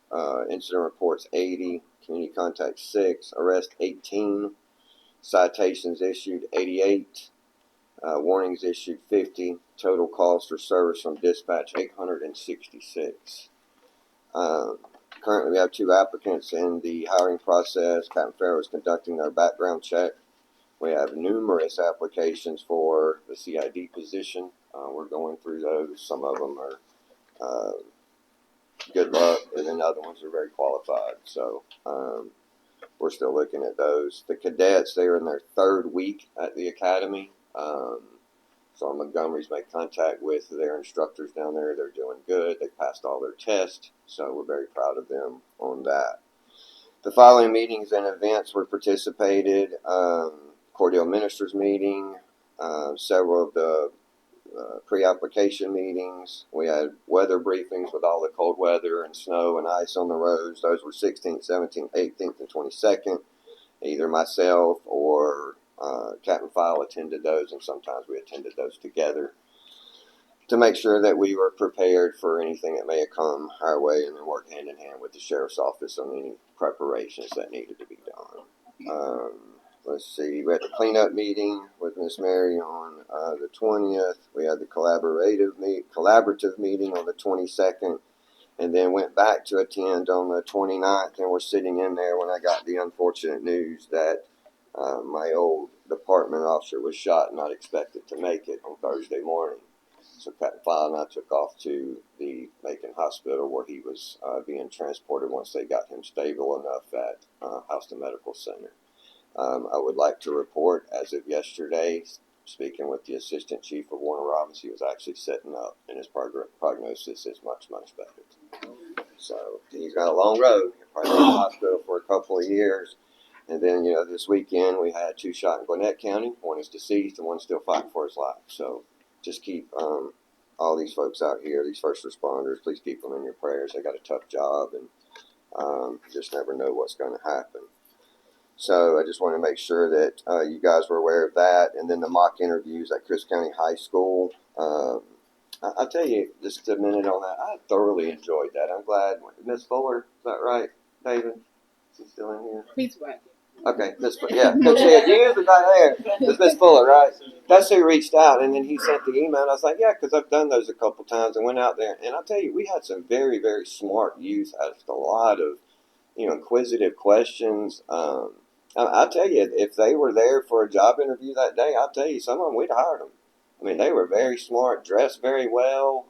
incident reports 80, community contact 6, arrest 18, citations issued 88, warnings issued 50, total calls for service from dispatch 866. Currently we have 2 applicants in the hiring process. Captain Farrow is conducting their background check. We have numerous applications for the CID position. We're going through those. Some of them are good luck, and then other ones are very qualified. So we're still looking at those. The cadets, they're in their 3rd week at the academy. So Montgomery's made contact with their instructors down there. They're doing good. They passed all their tests, so we're very proud of them on that. The following meetings and events were participated. Cordele Ministers meeting, several of the pre-application meetings. We had weather briefings with all the cold weather and snow and ice on the roads. Those were 16th, 17th, 18th, and 22nd. Either myself or Captain File attended those, and sometimes we attended those together to make sure that we were prepared for anything that may have come our way, and then work hand in hand with the Sheriff's Office on any preparations that needed to be done. Let's see, we had the cleanup meeting with Miss Mary on the 20th. We had the collaborative meeting on the 22nd, and then went back to attend on the 29th, and we're sitting in there when I got the unfortunate news that my old department officer was shot and not expected to make it on Thursday morning. So Captain File and I took off to the Macon Hospital where he was being transported once they got him stable enough at Houston Medical Center. I would like to report, as of yesterday, speaking with the Assistant Chief of Warner Robins, he was actually setting up, and his prognosis is much, much better. So he's got a long road. He'll probably be in the hospital for a couple of years. And then, this weekend we had 2 shot in Gwinnett County. 1 is deceased and 1's still fighting for his life. So just keep all these folks out here, these first responders, please keep them in your prayers. They got a tough job, and you just never know what's going to happen. So I just want to make sure that you guys were aware of that. And then the mock interviews at Chris County High School. I'll tell you just a minute on that. I thoroughly enjoyed that. I'm glad. Miss Fuller, is that right, David? Is he still in here?
He's right.
Okay, Miss Fuller. Yeah, good seeing you. The guy there. It's Miss Fuller, right? That's who reached out, and then he sent the email. And I was like, yeah, because I've done those a couple times and went out there. And I'll tell you, we had some very, very smart youth. Asked a lot of, inquisitive questions. I'll tell you, if they were there for a job interview that day, I'll tell you, some of them, we'd hired them. I mean, they were very smart, dressed very well.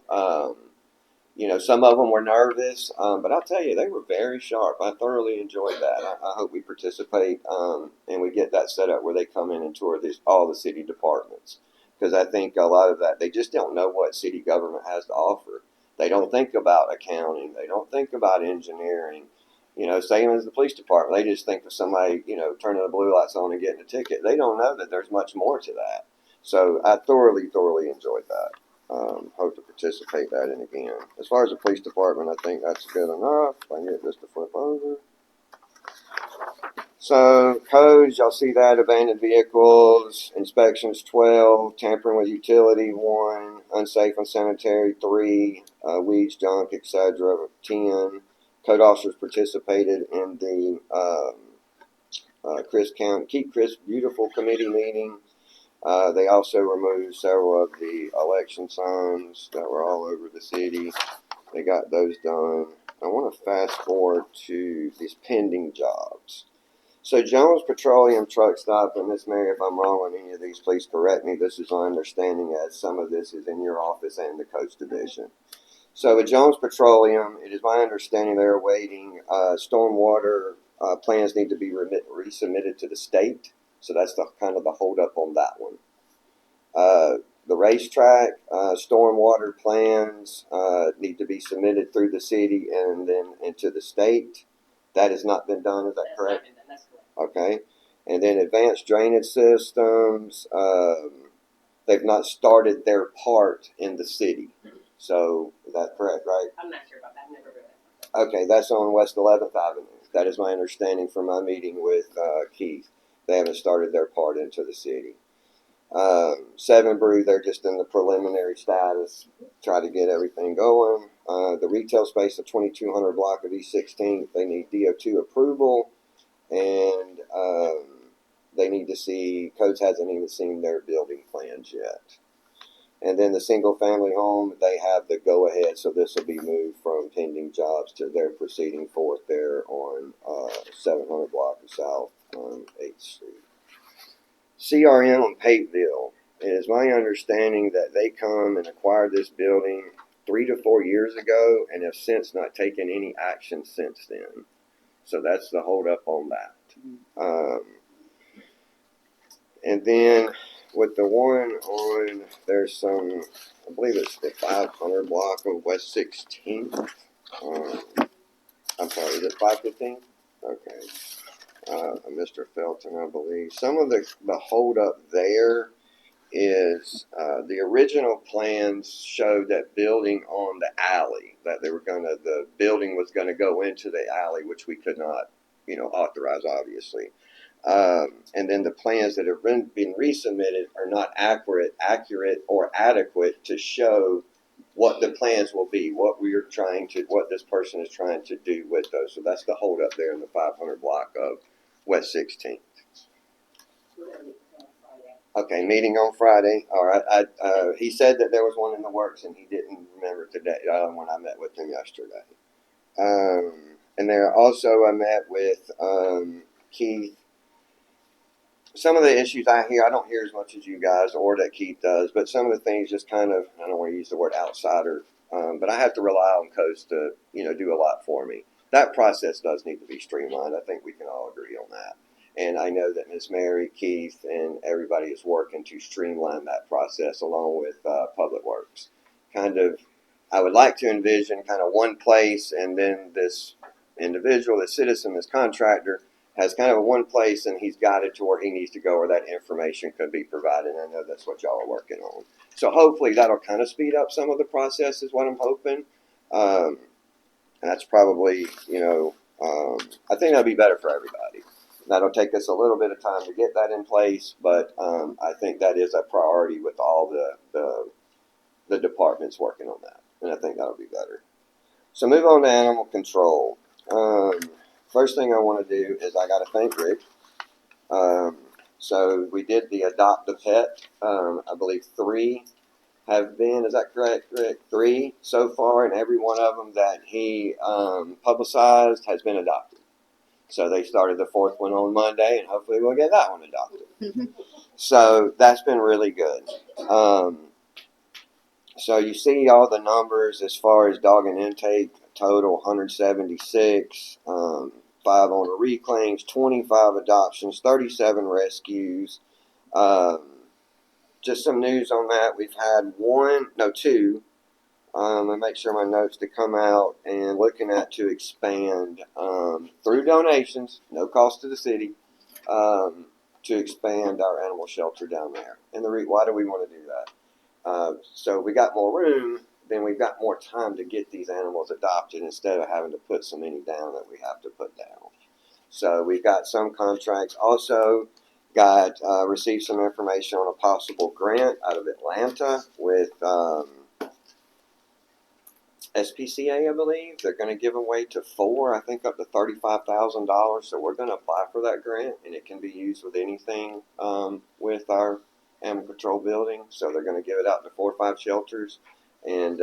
Some of them were nervous, but I'll tell you, they were very sharp. I thoroughly enjoyed that. I hope we participate and we get that set up where they come in and tour all the city departments. Because I think a lot of that, they just don't know what city government has to offer. They don't think about accounting. They don't think about engineering. Same as the police department. They just think of somebody, turning the blue lights on and getting a ticket. They don't know that there's much more to that. So I thoroughly enjoyed that. hope to participate that in again. As far as the police department, I think that's good enough. If I can get this to flip over. So codes, y'all see that, abandoned vehicles, inspections 12, tampering with utility 1, unsafe and sanitary 3, weeds, junk, etc. 10. Code officers participated in the Keep Chris Beautiful committee meeting. They also removed several of the election signs that were all over the city. They got those done. I want to fast forward to these pending jobs. So Jones Petroleum Truck Stop, and Miss Mary, if I'm wrong on any of these, please correct me. This is my understanding, as some of this is in your office and the Coach Division. So with Jones Petroleum, it is my understanding they're awaiting stormwater plans need to be resubmitted to the state. So that's the kind of the holdup on that one. The racetrack stormwater plans need to be submitted through the city and then into the state. That has not been done. Is that correct?
That's correct.
Okay. And then advanced drainage systems, they've not started their part in the city. So is that correct, right?
I'm not sure about that. I've never read that.
Okay, that's on West 11th Avenue. That is my understanding from my meeting with Keith. They haven't started their part into the city. Seven Brew, they're just in the preliminary status, try to get everything going. The retail space, the 2200 block of East 16th, they need DO2 approval, and they need to see, Codes hasn't even seen their building plans yet. And then the single family home, they have the go ahead, so this will be moved from pending jobs to their proceeding forth there on 700 block of South 8th Street. CRM on Pateville. It is my understanding that they come and acquired this building 3 to 4 years ago and have since not taken any action since then. So that's the hold up on that. And then with the one on, there's some, I believe it's the 500 block of West 16th. I'm sorry, is it 515? Okay. Mr. Felton, I believe. Some of the hold up there is the original plans showed that building on the alley, that the building was gonna go into the alley, which we could not, authorize, obviously. And then the plans that have been resubmitted are not accurate or adequate to show what the plans will be, what this person is trying to do with those. So that's the hold up there in the 500 block of West 16th. Okay, meeting on Friday. All right. He said that there was one in the works, and he didn't remember today when I met with him yesterday. And there also I met with Keith. Some of the issues I don't hear as much as you guys or that Keith does, but some of the things just kind of, I don't want to use the word outsider, but I have to rely on Coast to, do a lot for me. That process does need to be streamlined. I think we can all agree on that. And I know that Ms. Mary, Keith, and everybody is working to streamline that process along with Public Works. I would like to envision kind of one place, and then this individual, this citizen, this contractor, has kind of one place, and he's got it to where he needs to go, or that information could be provided. I know that's what y'all are working on. So hopefully that'll kind of speed up some of the process is what I'm hoping. That's probably, I think that'll be better for everybody. That'll take us a little bit of time to get that in place, but I think that is a priority with all the departments working on that, and I think that'll be better. So move on to animal control. First thing I want to do is I got to thank Rick. So we did the adopt a pet. I believe 3 have been, is that correct, Rick? 3 so far, and every one of them that he publicized has been adopted. So they started the 4th one on Monday, and hopefully we'll get that one adopted. So that's been really good. So you see all the numbers as far as dog and intake, total 176, 5 owner reclaims, 25 adoptions, 37 rescues. Just some news on that. We've had 2. I make sure my notes to come out and looking at to expand through donations, no cost to the city, to expand our animal shelter down there. And why do we want to do that? So we got more room, then we've got more time to get these animals adopted instead of having to put so many down that we have to put down. So we've got some contracts. Also got received some information on a possible grant out of Atlanta with SPCA, I believe. They're going to give away to 4, I think up to $35,000. So we're going to apply for that grant, and it can be used with anything with our animal control building. So they're going to give it out to 4 or 5 shelters. And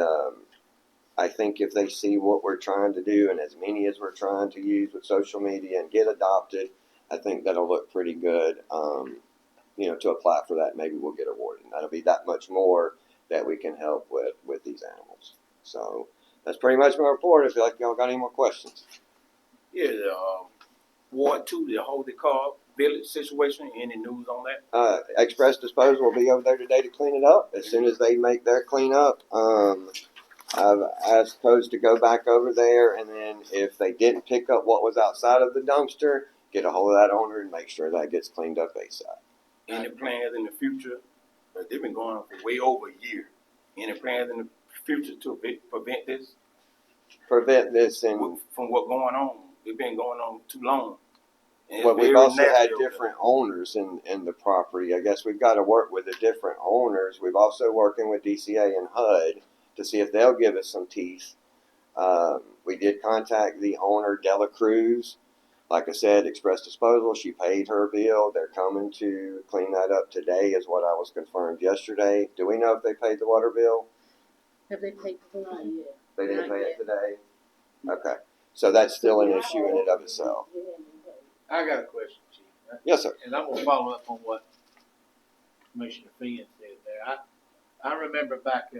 I think if they see what we're trying to do, and as many as we're trying to use with social media and get adopted, I think that'll look pretty good. To apply for that, maybe we'll get awarded. And that'll be that much more that we can help with these animals. So that's pretty much my report. If y'all got any more questions.
Yeah, Ward 2, the Holy Car Village situation, any news on that?
Express Disposal will be over there today to clean it up. As soon as they make their cleanup, I've asked Coach to go back over there, and then if they didn't pick up what was outside of the dumpster, get a hold of that owner and make sure that gets cleaned up ASAP.
Any plans in the future? They've been going on for way over a year. Any plans in the future to prevent this?
Prevent this and
from what going on? It's been going on too long.
Well, we've also had different owners in the property. I guess we've got to work with the different owners. We've also working with DCA and HUD to see if they'll give us some teeth. We did contact the owner, Dela Cruz. Like I said, Express Disposal, she paid her bill. They're coming to clean that up today is what I was confirmed yesterday. Do we know if they paid the water bill?
Have they paid the water yet?
They didn't pay it today? Okay. So that's still an issue in and of itself.
I got a question, Chief.
Yes, sir.
And I'm gonna follow up on what Commissioner Finn said there. I remember back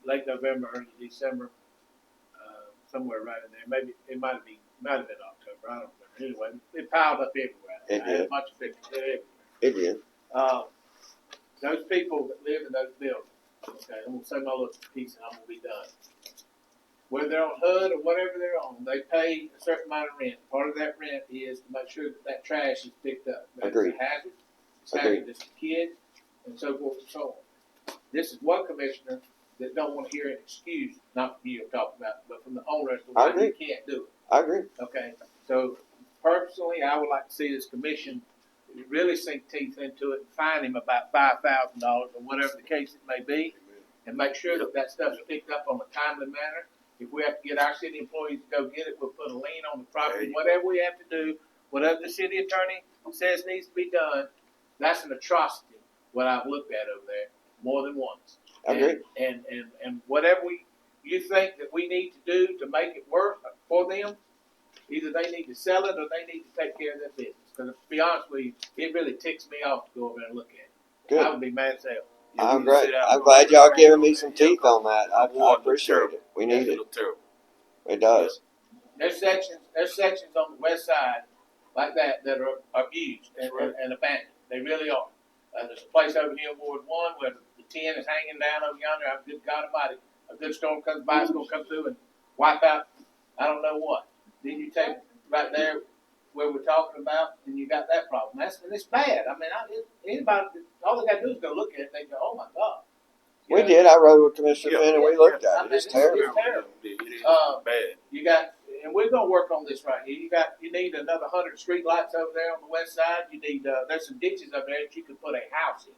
late November, early December, somewhere right in there. Maybe it might have been October. I don't remember. Anyway, it piled up everywhere.
It
I had
did.
a bunch of pictures everywhere.
It did.
Those people that live in those buildings. Okay, I'm gonna say my little piece and I'm gonna be done. Whether they're on HUD or whatever they're on, they pay a certain amount of rent. Part of that rent is to make sure that trash is picked up.
Agreed.
It's a hazard. It's
Agreed.
hazardous to kids and so forth and so on. This is one commissioner that don't want to hear an excuse, not from you I'm talking about, but from the owner as to
I
why
agree.
you can't do it.
I agree.
Okay, so personally, I would like to see this commission really sink teeth into it and fine him about $5,000 or whatever the case it may be, and make sure that that stuff's picked up on a timely manner. If we have to get our city employees to go get it, we'll put a lien on the property, whatever we have to do, whatever the city attorney says needs to be done. That's an atrocity, what I've looked at over there more than once.
Agreed.
And whatever you think that we need to do to make it work for them, either they need to sell it or they need to take care of their business. Because to be honest with you, it really ticks me off to go over there and look at it.
Good.
I would be mad as hell.
I'm great. I'm glad y'all giving me some teeth on that. I appreciate it. We need it. It does.
There's sections on the west side like that are abused and abandoned. They really are. There's a place over here in Ward 1 where the tin is hanging down over yonder. Good God Almighty, a good storm comes by, it's going to come through and wipe out I don't know what. Then you take right there where we're talking about, and you got that problem. It's bad. I mean, anybody, all they got to do is go look at it, and they go, oh my God.
We did. I rode with Commissioner Finn and we looked at it. It's terrible.
It's terrible.
It is bad.
You got, and we're gonna work on this right here. You need another 100 street lights over there on the west side. You need, there's some ditches over there that you could put a house in.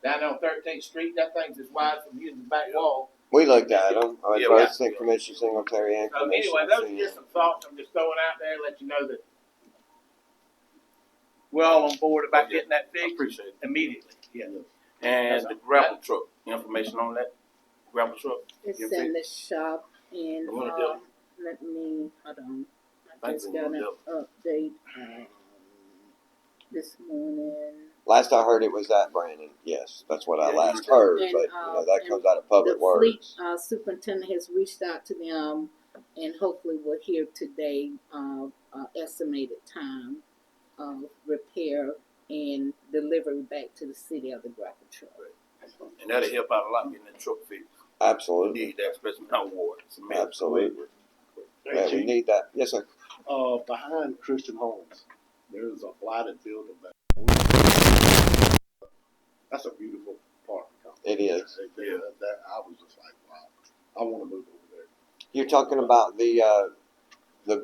Down there on 13th Street, that thing's as wide from you to the back wall.
We looked at them. I
Yeah,
both think Commissioner Singletary and
So
Commissioner
anyway, those are
Finn.
just some thoughts I'm just throwing out there, let you know that we're all on board about getting that fixed.
Appreciate it.
Immediately. Yeah.
And the grapple truck, information on that grapple truck?
It's
Your
in
fee?
the shop and,
I'm gonna do it.
let me, hold on. I
Thanks
just
for
got
doing
an update, this morning.
Last I heard it was that, Brandon. Yes, that's what I last heard,
And,
but that
and
comes out of public
the fleet,
words.
superintendent has reached out to them and hopefully we'll hear today, estimated time of repair and delivery back to the city of the grapple truck.
And that'll help out a lot getting that truck fixed.
Absolutely.
We need that, especially in our ward. It's a mess.
Absolutely. Yeah, we need that. Yes, sir.
Behind Christian Homes, there is a blighted building back. That's a beautiful parking complex.
It is.
Yeah, that, I was just like, wow, I wanna move over there.
You're talking about the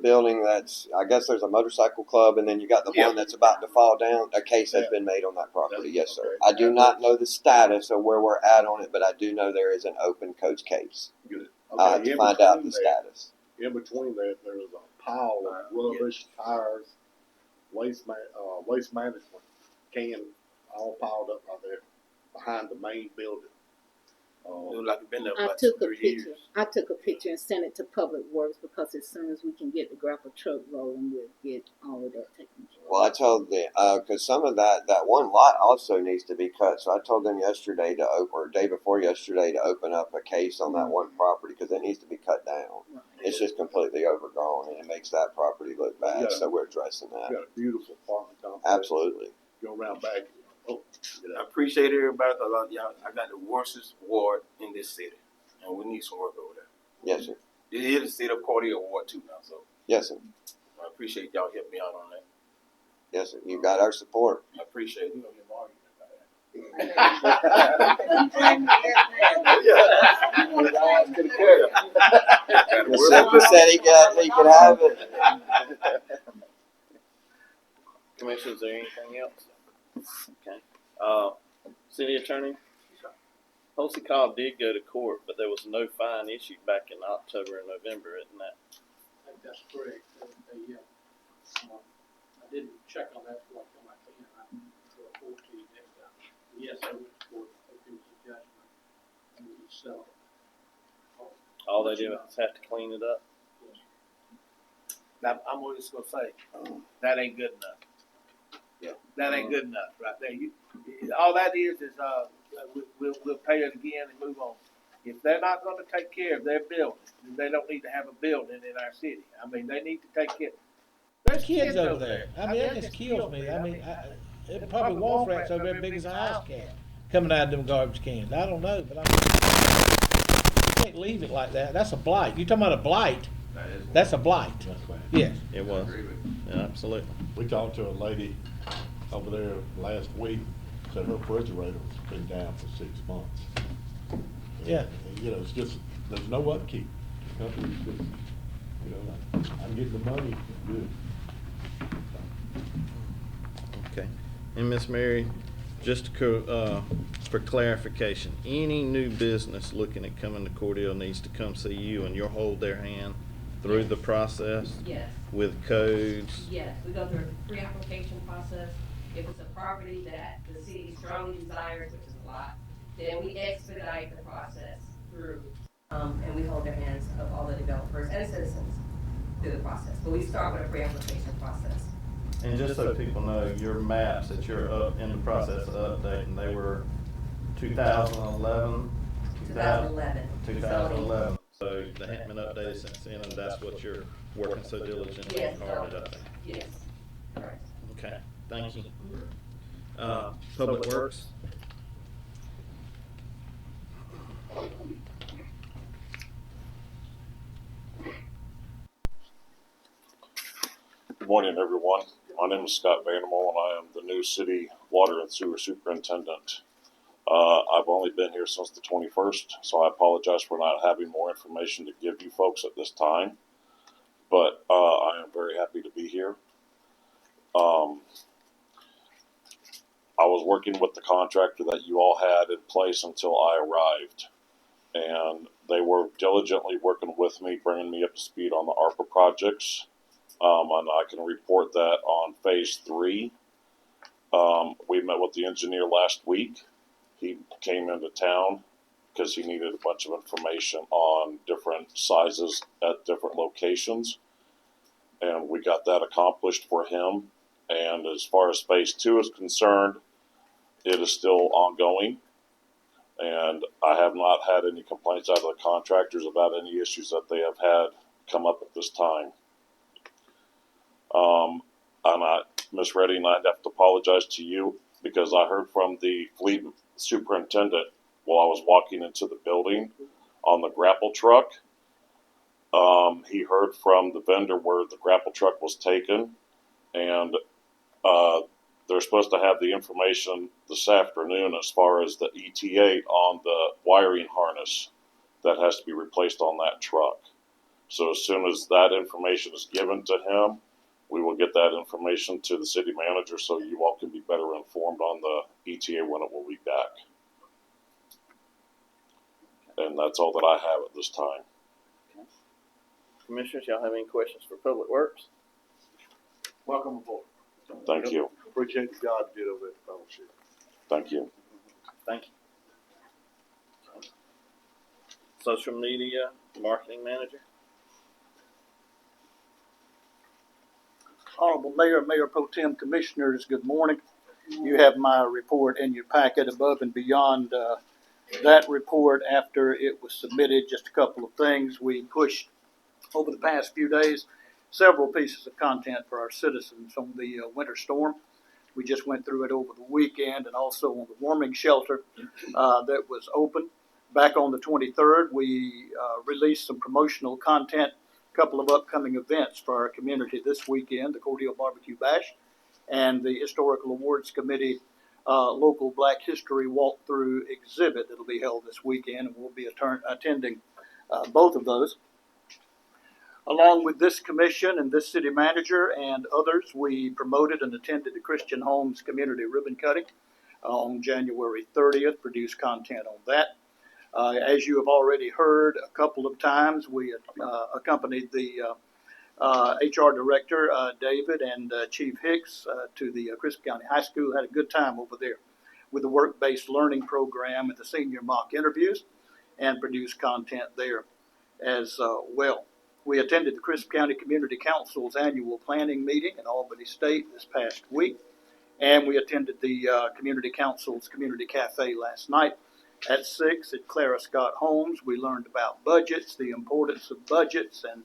building that's, I guess there's a motorcycle club, and then you got the one that's about to fall down. A case has been made on that property, yes, sir. I do not know the status of where we're at on it, but I do know there is an open coach case.
Good.
I have to find out the status.
In between that, there was a pile of rubbish, tires, waste management cans, all piled up out there behind the main building.
Looked like it been there
I
about
took a
3 years.
picture. I took a picture and sent it to Public Works because as soon as we can get the grapple truck rolling, we'll get all of that taken care of.
Well, I told them, because some of that one lot also needs to be cut. So I told them yesterday to open, or day before yesterday, to open up a case on that one property because it needs to be cut down.
Right.
It's just completely overgrown and it makes that property look bad.
Yeah.
So we're addressing that.
You got a beautiful apartment complex.
Absolutely.
Go around back. Oh,
I appreciate everybody because I got the worstest ward in this city, and we need some work over there.
Yes, sir.
It is the city of Cordele Ward too now, so
Yes, sir.
I appreciate y'all helping me out on that.
Yes, sir. You got our support.
I appreciate it.
Mr. said he could have it.
Commissioners, is there anything else? Okay. City Attorney? Posey Cobb did go to court, but there was no fine issued back in October and November, isn't that?
I think that's correct. I didn't check on that before I came. I'll report to you next time. Yes, I went to court. I think it was a judgment. And we settled.
All they do is have to clean it up.
Now, I'm just gonna say, that ain't good enough.
Yeah.
That ain't good enough right there. All that is we'll pay it again and move on. If they're not gonna take care of their building, then they don't need to have a building in our city. I mean, they need to take care.
There's kids over there. I mean, that just kills me. I mean, it probably wolf rats over there big as a house cat coming out of them garbage cans. I don't know, but I mean, you can't leave it like that. That's a blight. You talking about a blight? That's a blight.
That's right.
Yes.
It was. Yeah, absolutely.
We talked to a lady over there last week, said her refrigerator's been down for 6 months.
Yeah.
And, you know, it's just, there's no upkeep. The company's just, you know, I'm getting the money, good.
Okay. And Miss Mary, just for clarification, any new business looking at coming to Cordele needs to come see you and you'll hold their hand through the process?
Yes.
With codes?
Yes, we go through a pre-application process. If it's a property that the city strongly desires, which is a lot, then we expedite the process through, and we hold the hands of all the developers and citizens through the process. But we start with a pre-application process.
And just so people know, your maps that you're up in the process of updating, they were 2011? 2011. So they haven't been updated since then, and that's what you're working so diligently
Yes,
and hard at updating?
Yes. Correct.
Okay, thank you. Public Works?
Good morning, everyone. My name is Scott Vandermoll, and I am the new city water and sewer superintendent. I've only been here since the 21st, so I apologize for not having more information to give you folks at this time. But I am very happy to be here. I was working with the contractor that you all had in place until I arrived, and they were diligently working with me, bringing me up to speed on the ARPA projects. And I can report that on phase 3. We met with the engineer last week. He came into town because he needed a bunch of information on different sizes at different locations. And we got that accomplished for him. And as far as phase 2 is concerned, it is still ongoing. And I have not had any complaints out of the contractors about any issues that they have had come up at this time. Ms. Redding, I'd have to apologize to you because I heard from the fleet superintendent while I was walking into the building on the grapple truck. He heard from the vendor where the grapple truck was taken, and they're supposed to have the information this afternoon as far as the ETA on the wiring harness that has to be replaced on that truck. So as soon as that information is given to him, we will get that information to the city manager so you all can be better informed on the ETA when it will be back. And that's all that I have at this time.
Commissioners, y'all have any questions for Public Works?
Welcome aboard.
Thank you.
Appreciate the job you did over at the fellowship.
Thank you.
Thank you. Social media marketing manager.
Honorable Mayor, Mayor Pro Tem, Commissioners, good morning. You have my report in your packet. Above and beyond that report, after it was submitted, just a couple of things. We pushed over the past few days several pieces of content for our citizens on the winter storm. We just went through it over the weekend, and also on the warming shelter that was open. Back on the 23rd, we released some promotional content, a couple of upcoming events for our community this weekend, the Cordele Barbecue Bash and the Historical Awards Committee local Black History walkthrough exhibit that'll be held this weekend, and we'll be attending both of those. Along with this commission and this city manager and others, we promoted and attended the Christian Homes Community Ribbon Cutting on January 30th, produced content on that. As you have already heard a couple of times, we accompanied the HR Director, David, and Chief Hicks to the Crisp County High School. Had a good time over there with the work-based learning program and the senior mock interviews, and produced content there as well. We attended the Crisp County Community Council's annual planning meeting in Albany State this past week, and we attended the Community Council's Community Cafe last night at 6 at Clara Scott Homes. We learned about budgets, the importance of budgets, and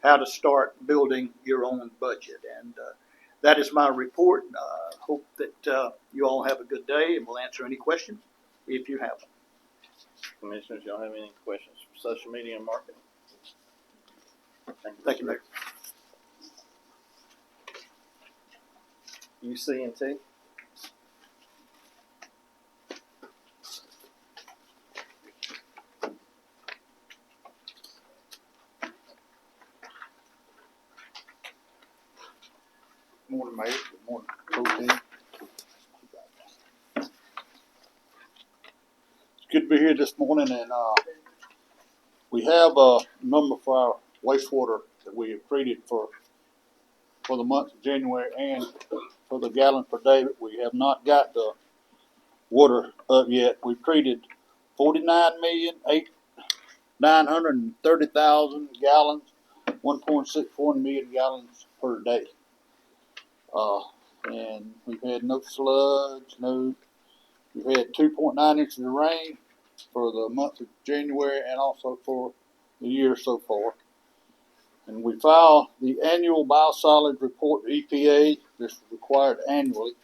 how to start building your own budget. And that is my report. Hope that you all have a good day, and we'll answer any questions if you have them.
Commissioners, y'all have any questions for social media and marketing?
Thank you, Mayor.
UC&T.
Good morning, Mayor. Good morning, Pro Tem. It's good to be here this morning, and we have a number for our wastewater that we have treated for the month of January and for the gallon per day. We have not got the water up yet. We've treated 49,930,000 gallons, 1.64 million gallons per day. And we've had no sludge, we've had 2.9 inches of rain for the month of January and also for the year so far. And we file the annual biosolids report to EPA. This is required annually.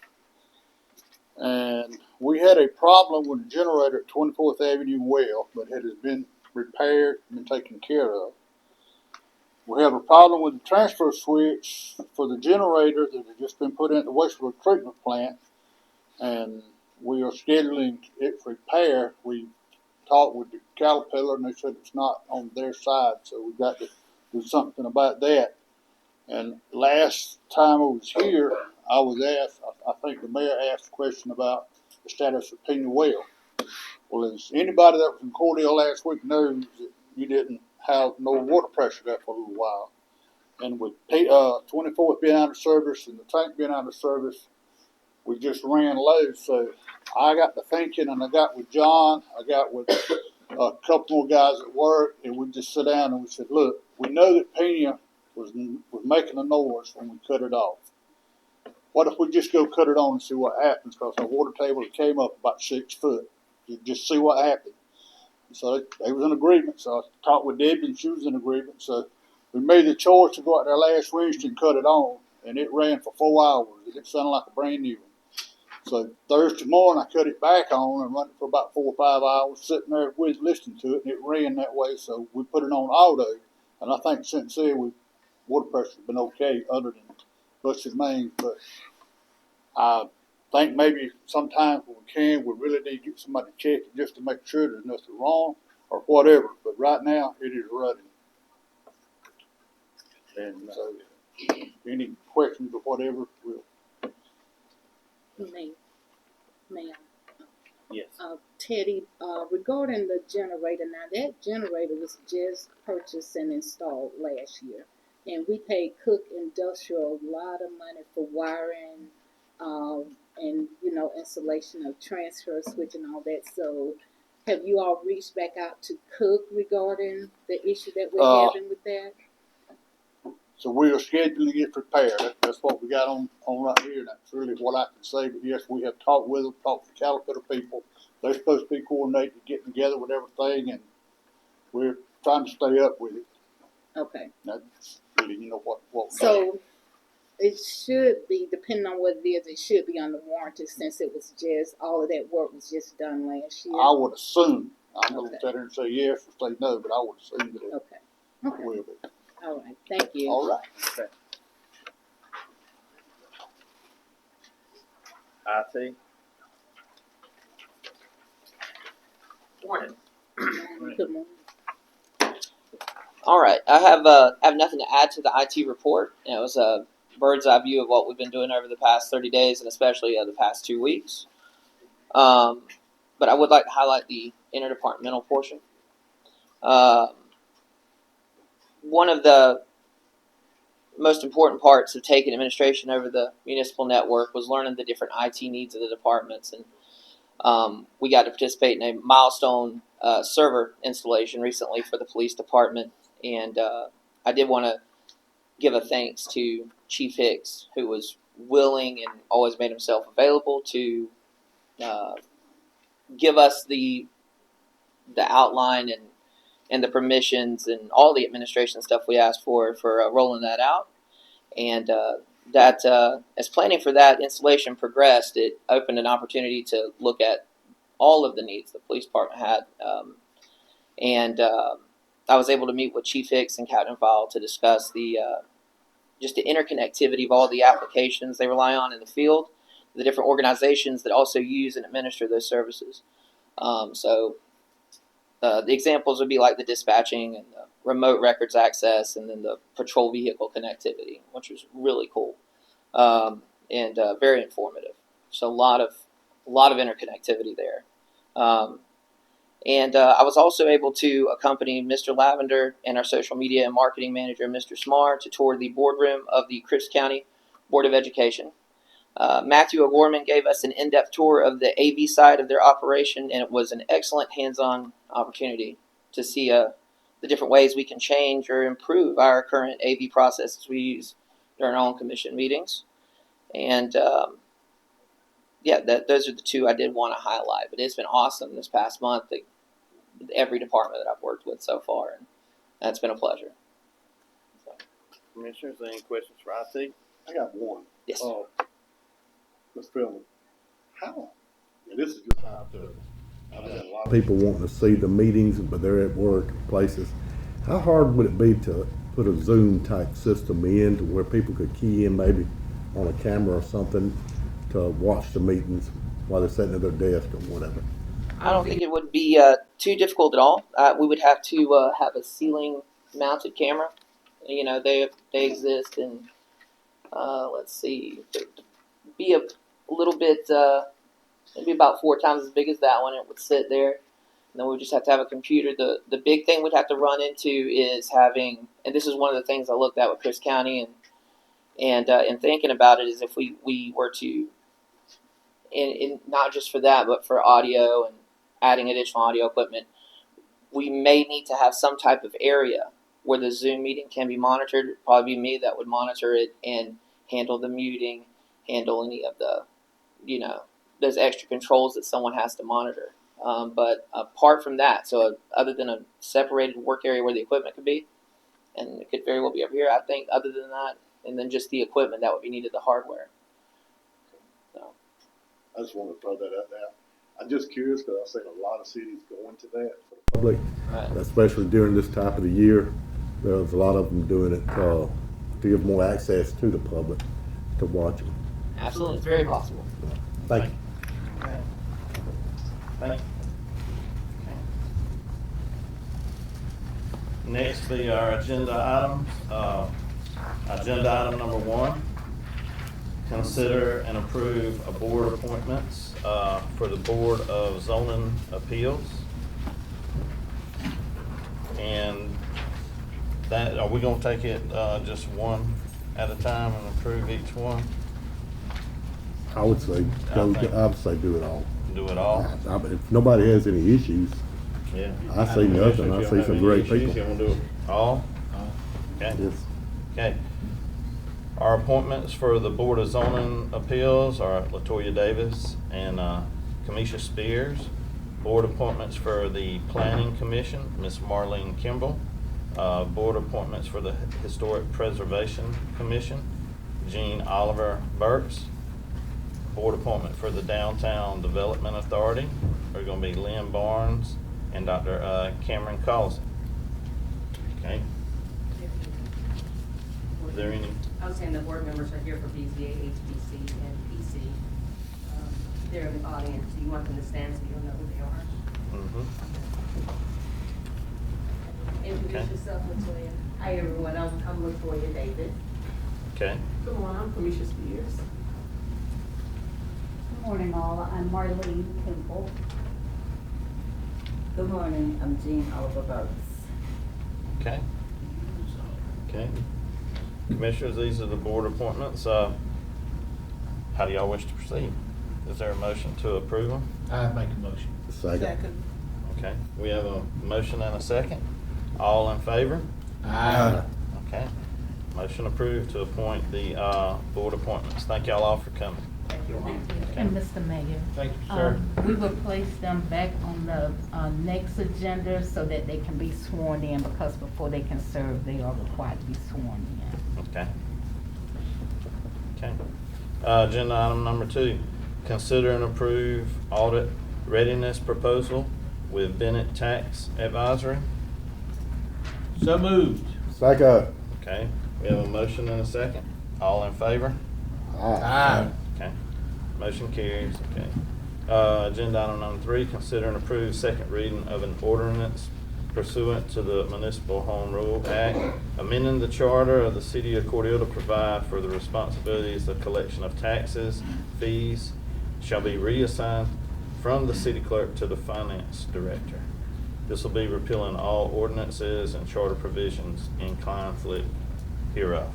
And we had a problem with the generator at 24th Avenue well, but it has been repaired and been taken care of. We have a problem with the transfer switch for the generator that has just been put in the wastewater treatment plant, and we are scheduling it for repair. We talked with the Caterpillar, and they said it's not on their side, so we've got to do something about that. And last time I was here, I was asked, I think the mayor asked a question about the status of Pena Well. Well, as anybody that was in Cordele last week knows that you didn't have no water pressure there for a little while. And with 24th being out of service and the tank being out of service, we just ran low. So I got to thinking, and I got with John, I got with a couple more guys at work, and we just sat down and we said, look, we know that Pena was making a noise when we cut it off. What if we just go cut it on and see what happens? Because our water table came up about 6 foot. Just see what happened. So they was in agreement. So I talked with Debbie, and she was in agreement. So we made the choice to go out there last Wednesday and cut it on, and it ran for 4 hours. It sounded like a brand new one. So Thursday morning, I cut it back on and run it for about 4 or 5 hours, sitting there with listening to it, and it ran that way. So we put it on auto, and I think since then, water pressure's been okay, other than busted mains. But I think maybe sometimes when we can, we really need to get somebody to check it just to make sure there's nothing wrong or whatever. But right now, it is running. And so, any questions or whatever, we'll.
Ma'am.
Yes.
Teddy, regarding the generator, now that generator was just purchased and installed last year. And we paid Cook Industrial a lot of money for wiring, and, installation of transfer switch and all that. So have you all reached back out to Cook regarding the issue that we're having with that?
So we are scheduling it prepared. That's what we got on right here. That's really what I can say. But yes, we have talked with them, talked to the Caterpillar people. They're supposed to be coordinating, getting together with everything, and we're trying to stay up with it.
Okay.
That's really, what.
So it should be, depending on what it is, it should be under warranty since it was just, all of that work was just done last year.
I would assume. I'm going to sit there and say yes or say no, but I would assume that it will be.
All right. Thank you.
All right.
Okay. IT.
Morning.
Good morning.
All right, I have nothing to add to the IT report. It was a bird's eye view of what we've been doing over the past 30 days and especially the past 2 weeks. But I would like to highlight the interdepartmental portion. One of the most important parts of taking administration over the municipal network was learning the different IT needs of the departments, and we got to participate in a milestone server installation recently for the police department, and I did want to give a thanks to Chief Hicks, who was willing and always made himself available to give us the outline and the permissions and all the administration stuff we asked for rolling that out. And as planning for that installation progressed, it opened an opportunity to look at all of the needs the police department had. I was able to meet with Chief Hicks and Captain Fowle to discuss just the interconnectivity of all the applications they rely on in the field, the different organizations that also use and administer those services. The examples would be like the dispatching and the remote records access, and then the patrol vehicle connectivity, which was really cool and very informative. So a lot of interconnectivity there. I was also able to accompany Mr. Lavender and our social media and marketing manager, Mr. Smar, to tour the boardroom of the Crisp County Board of Education. Matthew O'Gorman gave us an in-depth tour of the AV side of their operation, and it was an excellent hands-on opportunity to see the different ways we can change or improve our current AV processes we use during our own commission meetings. And those are the two I did want to highlight. But it's been awesome this past month, every department that I've worked with so far, and that's been a pleasure.
Commissioners, any questions for IT?
I got one.
Yes.
Mr. Philman, how? And this is just how I've had a lot of people wanting to see the meetings, but they're at work places. How hard would it be to put a Zoom type system in to where people could key in maybe on a camera or something to watch the meetings while they're sitting at their desk or whatever?
I don't think it would be too difficult at all. We would have to have a ceiling mounted camera. You know, they exist, and let's see, it'd be a little bit, maybe about 4 times as big as that one. It would sit there, and then we would just have to have a computer. The big thing we'd have to run into is having, and this is one of the things I looked at with Crisp County, and thinking about it, is if we were to, and not just for that, but for audio and adding additional audio equipment, we may need to have some type of area where the Zoom meeting can be monitored. It'd probably be me that would monitor it and handle the muting, handle any of the, those extra controls that someone has to monitor. But apart from that, so other than a separated work area where the equipment could be, and it could very well be over here, I think other than that, and then just the equipment that would be needed, the hardware. So
I just want to throw that out there. I'm just curious because I've seen a lot of cities going to that for the public, especially during this time of the year. There's a lot of them doing it to give more access to the public to watch them.
Absolutely, it's very possible.
Thank you.
Thank you. Next, our agenda items. Agenda item number 1, consider and approve a board appointments for the Board of Zoning Appeals. And that, are we gonna take it just one at a time and approve each one?
I would say,
I would
say do it all.
Do it all?
If nobody has any issues,
Yeah.
I see nothing. I see some great people.
You wanna do it all? Okay.
Yes.
Okay. Our appointments for the Board of Zoning Appeals are Latoya Davis and Kamisha Spears. Board appointments for the Planning Commission, Miss Marlene Kimball. Board appointments for the Historic Preservation Commission, Jean Oliver Burks. Board appointment for the Downtown Development Authority are gonna be Lynn Barnes and Dr. Cameron Collison. Okay. Is there any?
I was saying the board members are here for BZA, HBC, and PC. They're in the audience. Do you want them to stand so you'll know who they are? Introduce
Okay.
yourself, Latoya. Hi, everyone. I'm Latoya Davis.
Okay.
Good morning. I'm Kamisha Spears.
Good morning, all. I'm Marlene Kimball. Good morning. I'm Jean Oliver Burks.
Okay. Okay. Commissioners, these are the board appointments. How do y'all wish to proceed? Is there a motion to approve them?
I make a motion.
Second.
Okay, we have a motion and a second. All in favor?
Aye.
Okay. Motion approved to appoint the board appointments. Thank y'all all for coming.
And Mr. Mayor.
Thank you, sir.
We will place them back on the next agenda so that they can be sworn in, because before they can serve, they are required to be sworn in.
Okay. Okay. Agenda item number 2, consider and approve audit readiness proposal with Bennett Tax Advisory.
So moved.
Second.
Okay, we have a motion and a second. All in favor?
Aye.
Okay, motion carries. Okay. Agenda item number 3, consider and approve second reading of an ordinance pursuant to the Municipal Home Rule Act, amending the charter of the City of Cordele to provide for the responsibilities of collection of taxes, fees shall be reassigned from the city clerk to the finance director. This will be repealing all ordinances and charter provisions in conflict hereof.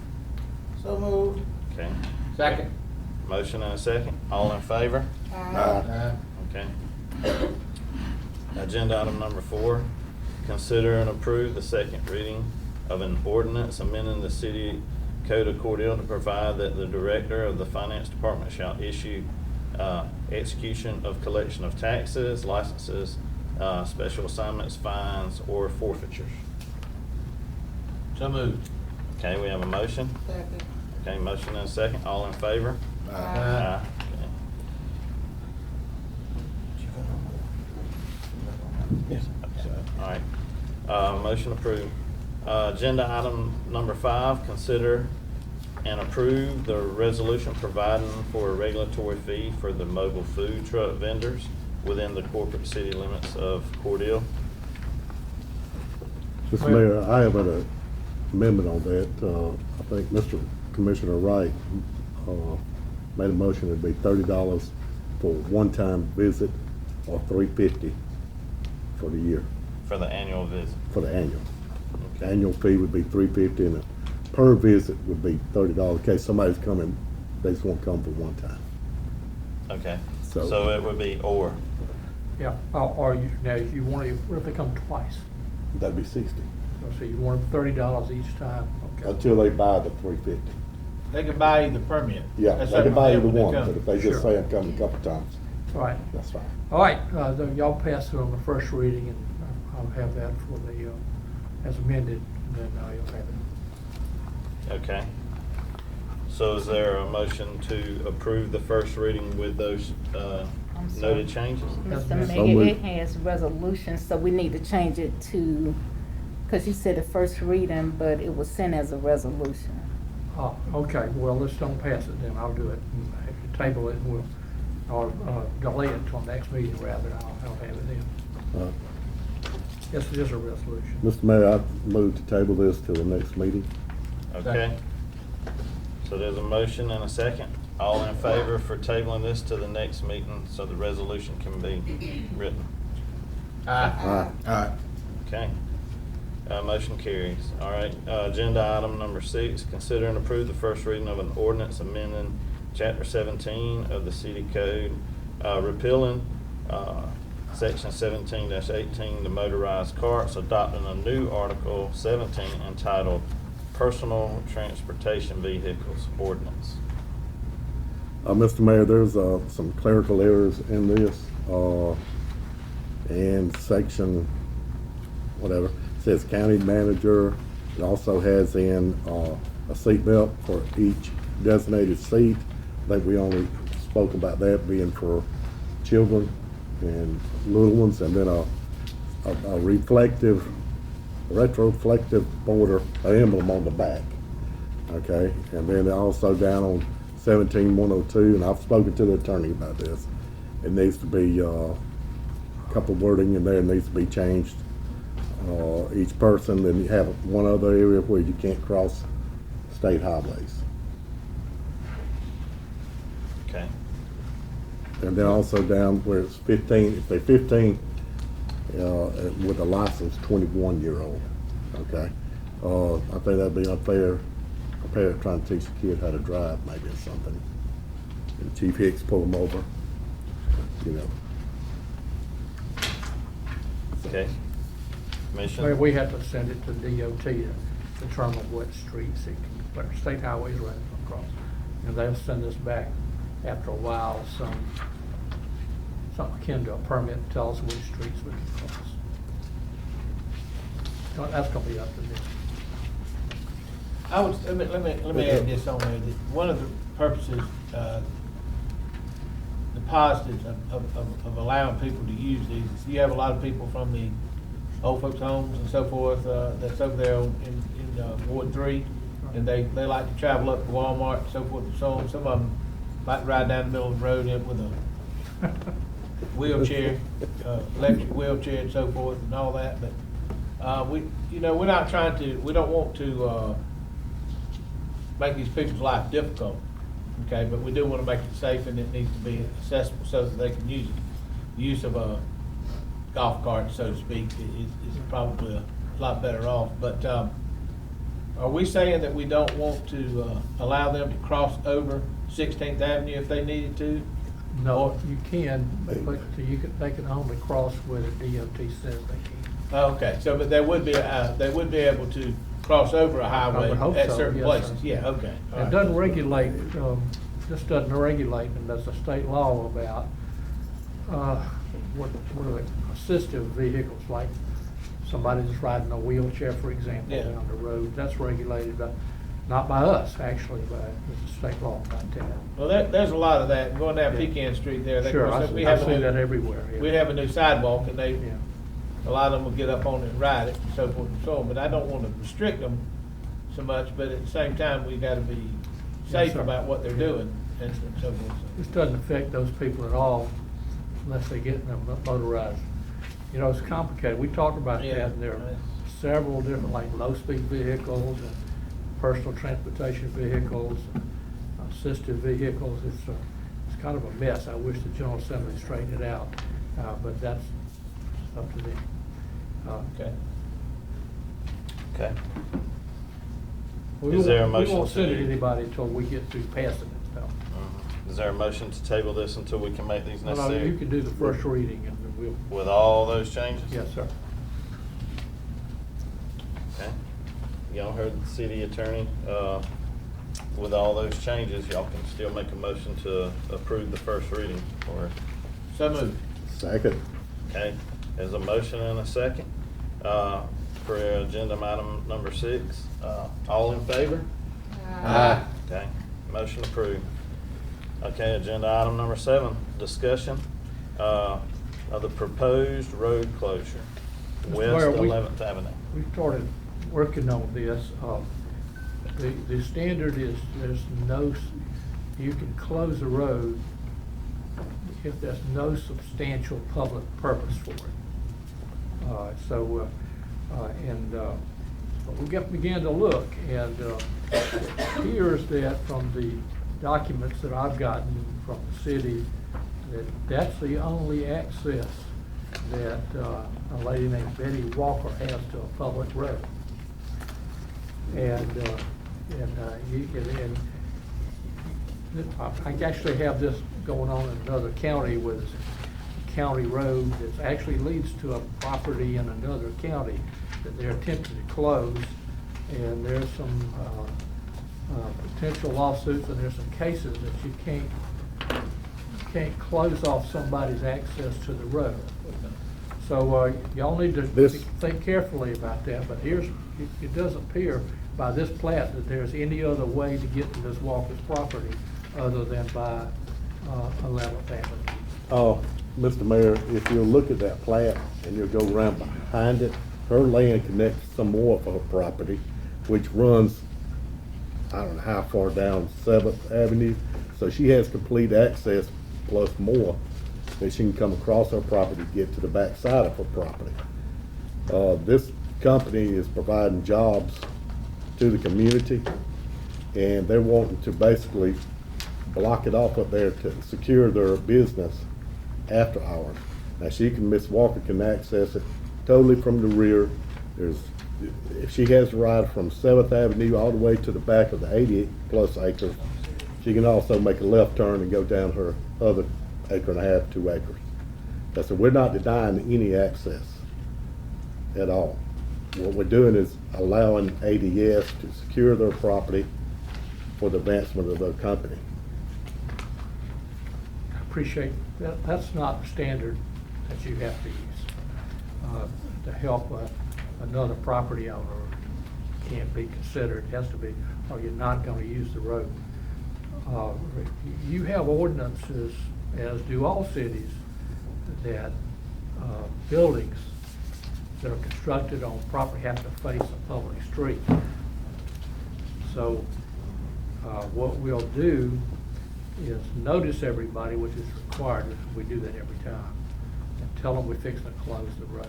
So moved.
Okay.
Second.
Motion and a second. All in favor?
Aye.
Okay. Agenda item number 4, consider and approve the second reading of an ordinance amending the city code of Cordele to provide that the director of the finance department shall issue execution of collection of taxes, licenses, special assignments, fines, or forfeitures.
So moved.
Okay, we have a motion.
Second.
Okay, motion and a second. All in favor?
Aye.
Okay.
Yes.
All right. Motion approved. Agenda item number 5, consider and approve the resolution providing for a regulatory fee for the mobile food truck vendors within the corporate city limits of Cordele.
Mr. Mayor, I have an amendment on that. I think Mr. Commissioner Wright made a motion it'd be $30 for one-time visit or $350 for the year,
For the annual visit.
for the annual.
Okay.
Annual fee would be $350 and a per visit would be $30 in case somebody's coming, they just won't come for one time.
Okay.
So-
So it would be or.
Yeah, or you, now, if you want to, what if they come twice?
That'd be $60
So you want $30 each time? Okay.
until they buy the $350.
They can buy the permit.
Yeah,
That's
they can buy
up to
either
them when
one,
they
but
come.
if they just
Sure.
say I'm coming a couple times,
All right.
that's fine.
All right, y'all pass it on the first reading, and I'll have that for the, as amended, and then you'll have it.
Okay. So is there a motion to approve the first reading with those
I'm sorry.
noted changes?
Mr.
So
Mayor,
moved.
it has resolution, so we need to change it to, because you said the first reading, but it was sent as a resolution.
Oh, okay, well, let's don't pass it then, I'll do it, and if you table it, we'll or delay it till next meeting rather, I'll have it then. Yes, it is a resolution.
Mr. Mayor, I move to table this till the next meeting.
Okay. So there's a motion and a second. All in favor for tabling this to the next meeting so the resolution can be written?
Aye. Aye.
Okay. Motion carries. All right, agenda item number 6, consider and approve the first reading of an ordinance amending chapter 17 of the city code, repealing, section 17-18, the motorized carts, adopting a new article 17 entitled Personal Transportation Vehicles Ordinance.
Mr. Mayor, there's some clerical errors in this, and section, whatever, says county manager. It also has in a seat belt for each designated seat. I think we only spoke about that being for children and little ones, and then a reflective, retroflective border emblem on the back. Okay, and then also down on 17-102, and I've spoken to the attorney about this. It needs to be a couple wording in there needs to be changed. Each person, then you have one other area where you can't cross state highways.
Okay.
And then also down where it's 15, if they're 15 with a license, 21-year-old. Okay. I think that'd be unfair compared to trying to teach a kid how to drive, maybe, or something. And Chief Hicks pull them over, you know.
Okay. Commission?
Well, we have to send it to DOT to determine what streets it can, what state highways run across. And they'll send us back after a while something akin to a permit to tell us which streets we can cross. So that's gonna be up to them.
I would, let me add this on there, that one of the purposes, the positives of allowing people to use these is you have a lot of people from the old folks' homes and so forth, that's over there in Ward 3, and they like to travel up to Walmart and so forth and so on. Some of them like to ride down the middle of the road with a wheelchair, electric wheelchair and so forth and all that, but we're not trying to, we don't want to make these people's life difficult, okay, but we do want to make it safe, and it needs to be accessible so that they can use it. The use of a golf cart, so to speak, is probably a lot better off, but are we saying that we don't want to allow them to cross over 16th Avenue if they needed to?
No, you can, but they can only cross where the DOT says they can.
Okay, so, but they would be able to cross over a highway
I would hope
at
so,
certain
yes,
places,
sir.
yeah, okay. all
It
right.
doesn't regulate, this doesn't regulate, and there's a state law about, what are they, assistive vehicles, like somebody that's riding a wheelchair, for example,
Yeah.
down the road, that's regulated, but not by us, actually, but there's a state law about that.
Well, there's a lot of that, going down
Yeah.
Pecan Street there.
Sure, I see that everywhere, yeah.
We have a new sidewalk, and
Yeah.
a lot of them will get up on it and ride it, and so forth and so on, but I don't want to restrict them so much, but at the same time, we gotta be safe
sir.
about what they're doing, and so forth.
This doesn't affect those people at all unless they get in a motorized. You know, it's complicated. We talk about
Yeah.
that, and there are several different, like low-speed vehicles and personal transportation vehicles, assisted vehicles. It's kind of a mess. I wish the General Assembly straightened it out, but that's up to them.
Okay. Okay.
We
Is there a
won't-
motion
We won't send it
to-
to anybody until we get through passing it, so.
Is there a motion to table this until we can make these
No,
necessary?
you can do the first reading, and then we'll.
With all those changes?
Yes, sir.
Okay. Y'all heard the city attorney, with all those changes, y'all can still make a motion to approve the first reading, or?
So moved.
Second.
Okay, there's a motion and a second, for agenda item number 6. All in favor?
Aye.
Okay, motion approved. Okay, agenda item number 7, discussion, of the proposed road closure,
Mr.
west
Mayor,
11th Avenue.
We started working on this. The standard is you can close the road if there's no substantial public purpose for it. We began to look, and it appears that from the documents that I've gotten from the city, that's the only access that a lady named Betty Walker has to a public road. I actually have this going on in another county with a county road that actually leads to a property in another county that they're attempting to close, and there's some potential lawsuits, and there's some cases that you can't close off somebody's access to the road. So y'all need to think carefully about that, but it does appear by this plat that there's any other way to get to Ms. Walker's property other than by 11th Avenue.
Mr. Mayor, if you'll look at that plat and you'll go around behind it, her land connects some more of her property, which runs, I don't know how far down 7th Avenue. So she has complete access plus more that she can come across her property to get to the back side of her property. This company is providing jobs to the community, and they're wanting to basically block it off up there to secure their business after hours. Now Ms. Walker can access it totally from the rear. If she has to ride from 7th Avenue all the way to the back of the 80 plus acres, she can also make a left turn and go down her other 1.5 acres, 2 acres. So we're not denying any access at all. What we're doing is allowing ADS to secure their property for the advancement of their company.
I appreciate that. That's not the standard that you have to use to help another property owner. Can't be considered. It has to be, or you're not going to use the road. You have ordinances, as do all cities, that buildings that are constructed on property have to face a public street. So what we'll do is notice everybody, which is required. We do that every time, and tell them we're fixing to close the road.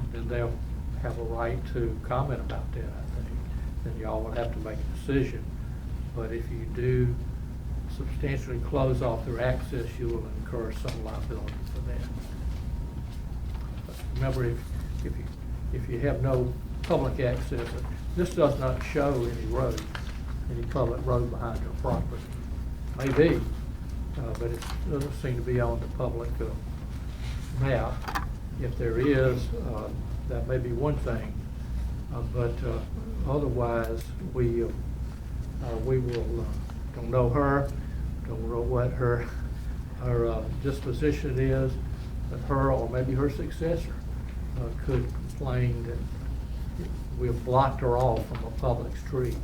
And then they'll have a right to comment about that, I think. Then y'all will have to make a decision. But if you do substantially close off their access, you will incur some liability for that. But remember, if you have no public access, this does not show any public road behind your property. Maybe, but it doesn't seem to be on the public map. If there is, that may be one thing, but otherwise, we will don't know her, don't know what her disposition is, but her or maybe her successor could complain that we've blocked her off from a public street,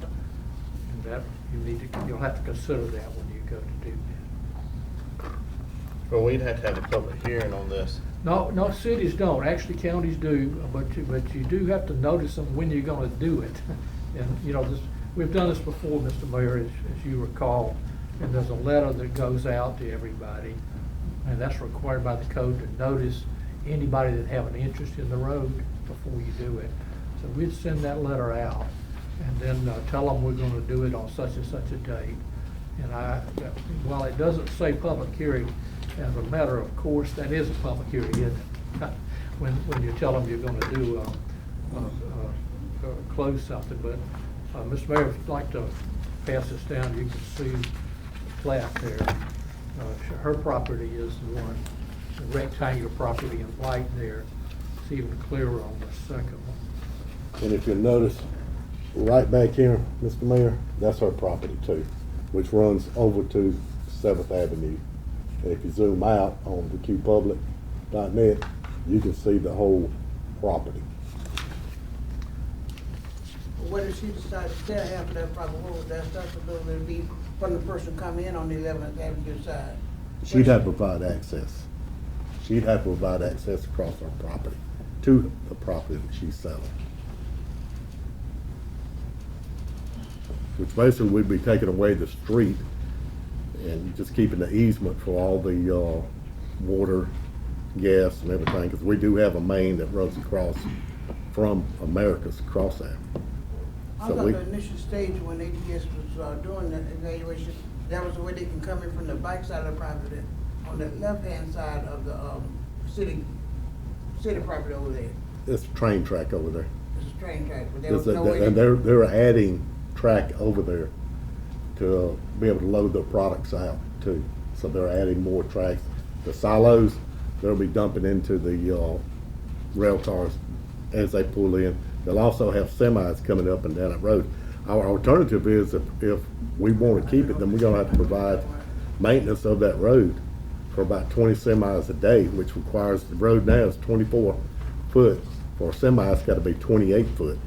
and that you'll have to consider that when you go to do that.
Well, we'd have to have a public hearing on this.
No, cities don't. Actually, counties do, but you do have to notice them when you're going to do it. And we've done this before, Mr. Mayor, as you recall, and there's a letter that goes out to everybody, and that's required by the code to notice anybody that have an interest in the road before you do it. So we'd send that letter out, and then tell them we're going to do it on such and such a date. And while it doesn't say public hearing, as a matter of course, that is a public hearing, isn't it? when you tell them you're going to do close something. But Mr. Mayor, if you'd like to pass this down, you can see the plat there. Her property is the one, the rectangular property in white there. It's even clearer on the second one.
And if you'll notice, right back here, Mr. Mayor, that's her property too, which runs over to 7th Avenue. And if you zoom out on the qpublic.net, you can see the whole property.
What if she decides to sell half of that property? What would that responsibility be from the person coming in on the 11th Avenue side?
She'd have to provide access. She'd have to provide access across her property to the property that she's selling. Which basically would be taking away the street and just keeping the easement for all the, water, gas and everything, because we do have a main that runs across from Americas across that.
I
So
thought
we,
the initial stage when ADS was, doing the evaluation, that was the way they can come in from the back side of the property, on the left-hand side of the, city property over there.
it's a train track over there.
It's a train track, but there
There's
was no way.
and they're adding track over there to be able to load their products out too. So they're adding more tracks. The silos, they'll be dumping into the, rail cars as they pull in. They'll also have semis coming up and down that road. Our alternative is if we want to keep it, then we're gonna have to provide maintenance of that road for about 20 semis a day, which requires, the road now is 24 foot. For a semi, it's gotta be 28 foot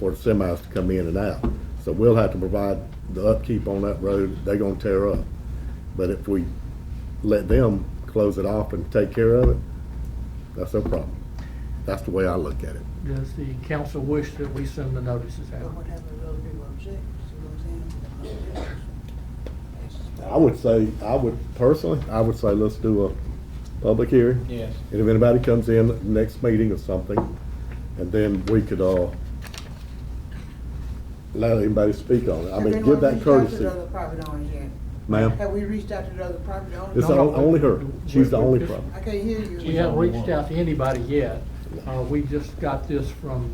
for the semis to come in and out. So we'll have to provide the upkeep on that road. They're gonna tear up. But if we let them close it off and take care of it, that's their problem. That's the way I look at it.
Does the council wish that we send the notices
But
out?
what happened to those people upset? See what I'm saying?
I would personally, let's do a public hearing.
Yes.
And if anybody comes in next meeting or something, and then we could, let anybody speak on it. I mean, give that courtesy.
Have we reached out to the other property owners yet?
Ma'am?
Have we reached out to the other property owners?
It's only her. She's the only problem.
I can't hear you.
We haven't reached out to anybody yet. We just got this from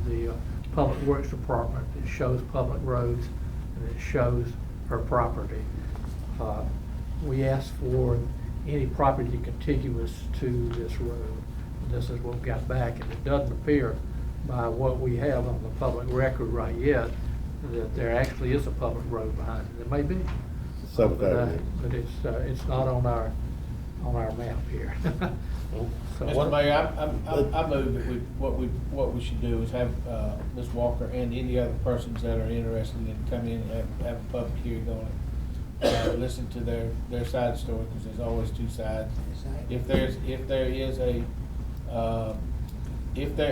the Public Works Department. It shows public roads and it shows her property. We asked for any property contiguous to this road. This is what we got back, and it doesn't appear by what we have on the public record right yet that there actually is a public road behind it. It may be.
Seventh
But
Avenue.
it's not on our map here. So
Mr. Mayor, I move that what we should do is have, Ms. Walker and any other persons that are interested in coming in and have a public hearing on it. Listen to their side of the story, because there's always two sides. If there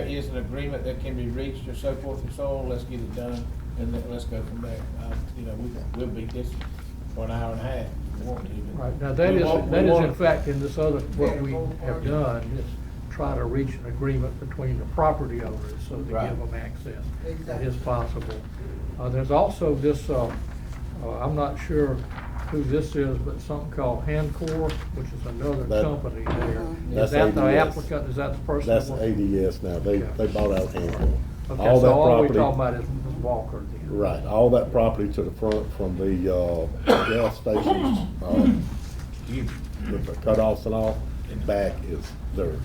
is an agreement that can be reached or so forth and so on, let's get it done, and then let's go from there. We'll beat this for an hour and a half if we want to. but
Right, now that
we
is,
want-
that
we
is
want-
in fact in this other, what we have done is try to reach an agreement between the property owners so to
Right.
give them access. That
Exactly.
is possible. There's also this, I'm not sure who this is, but something called Hancor, which is another
That-
company there.
That's
Is that the
ADS.
applicant, is that the person?
That's
that
ADS now. They bought out Hancock.
Okay,
All
so
that
all we
property.
talking about is Ms. Walker then.
Right, all that property to the front from the, gas stations, with the cutoffs and all, and back is theirs,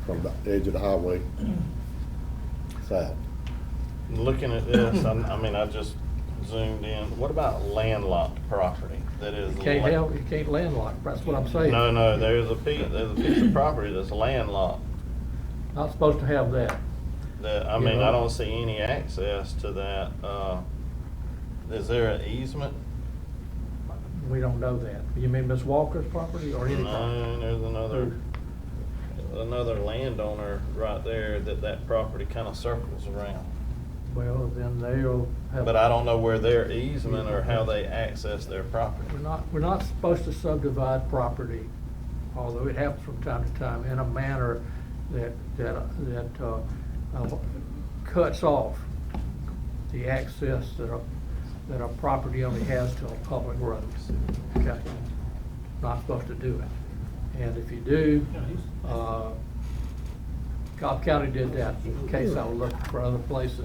from the edge of the highway south.
Looking at this, I just zoomed in. What about landlocked property that is?
You can't landlock, that's what I'm saying.
No, there's a piece of property that's landlocked.
Not supposed to have that.
I
You know?
don't see any access to that. Is there an easement?
We don't know that. You mean Ms. Walker's property or any property?
No, there's another landowner right there that property kind of circles around.
Well, then they'll have.
But I don't know where their easement or how they access their property.
We're not supposed to subdivide property, although it happens from time to time, in a manner that cuts off the access that a property owner has to a public road. Okay? Not supposed to do it. And if you do, Cobb County did that in case I was looking for other places,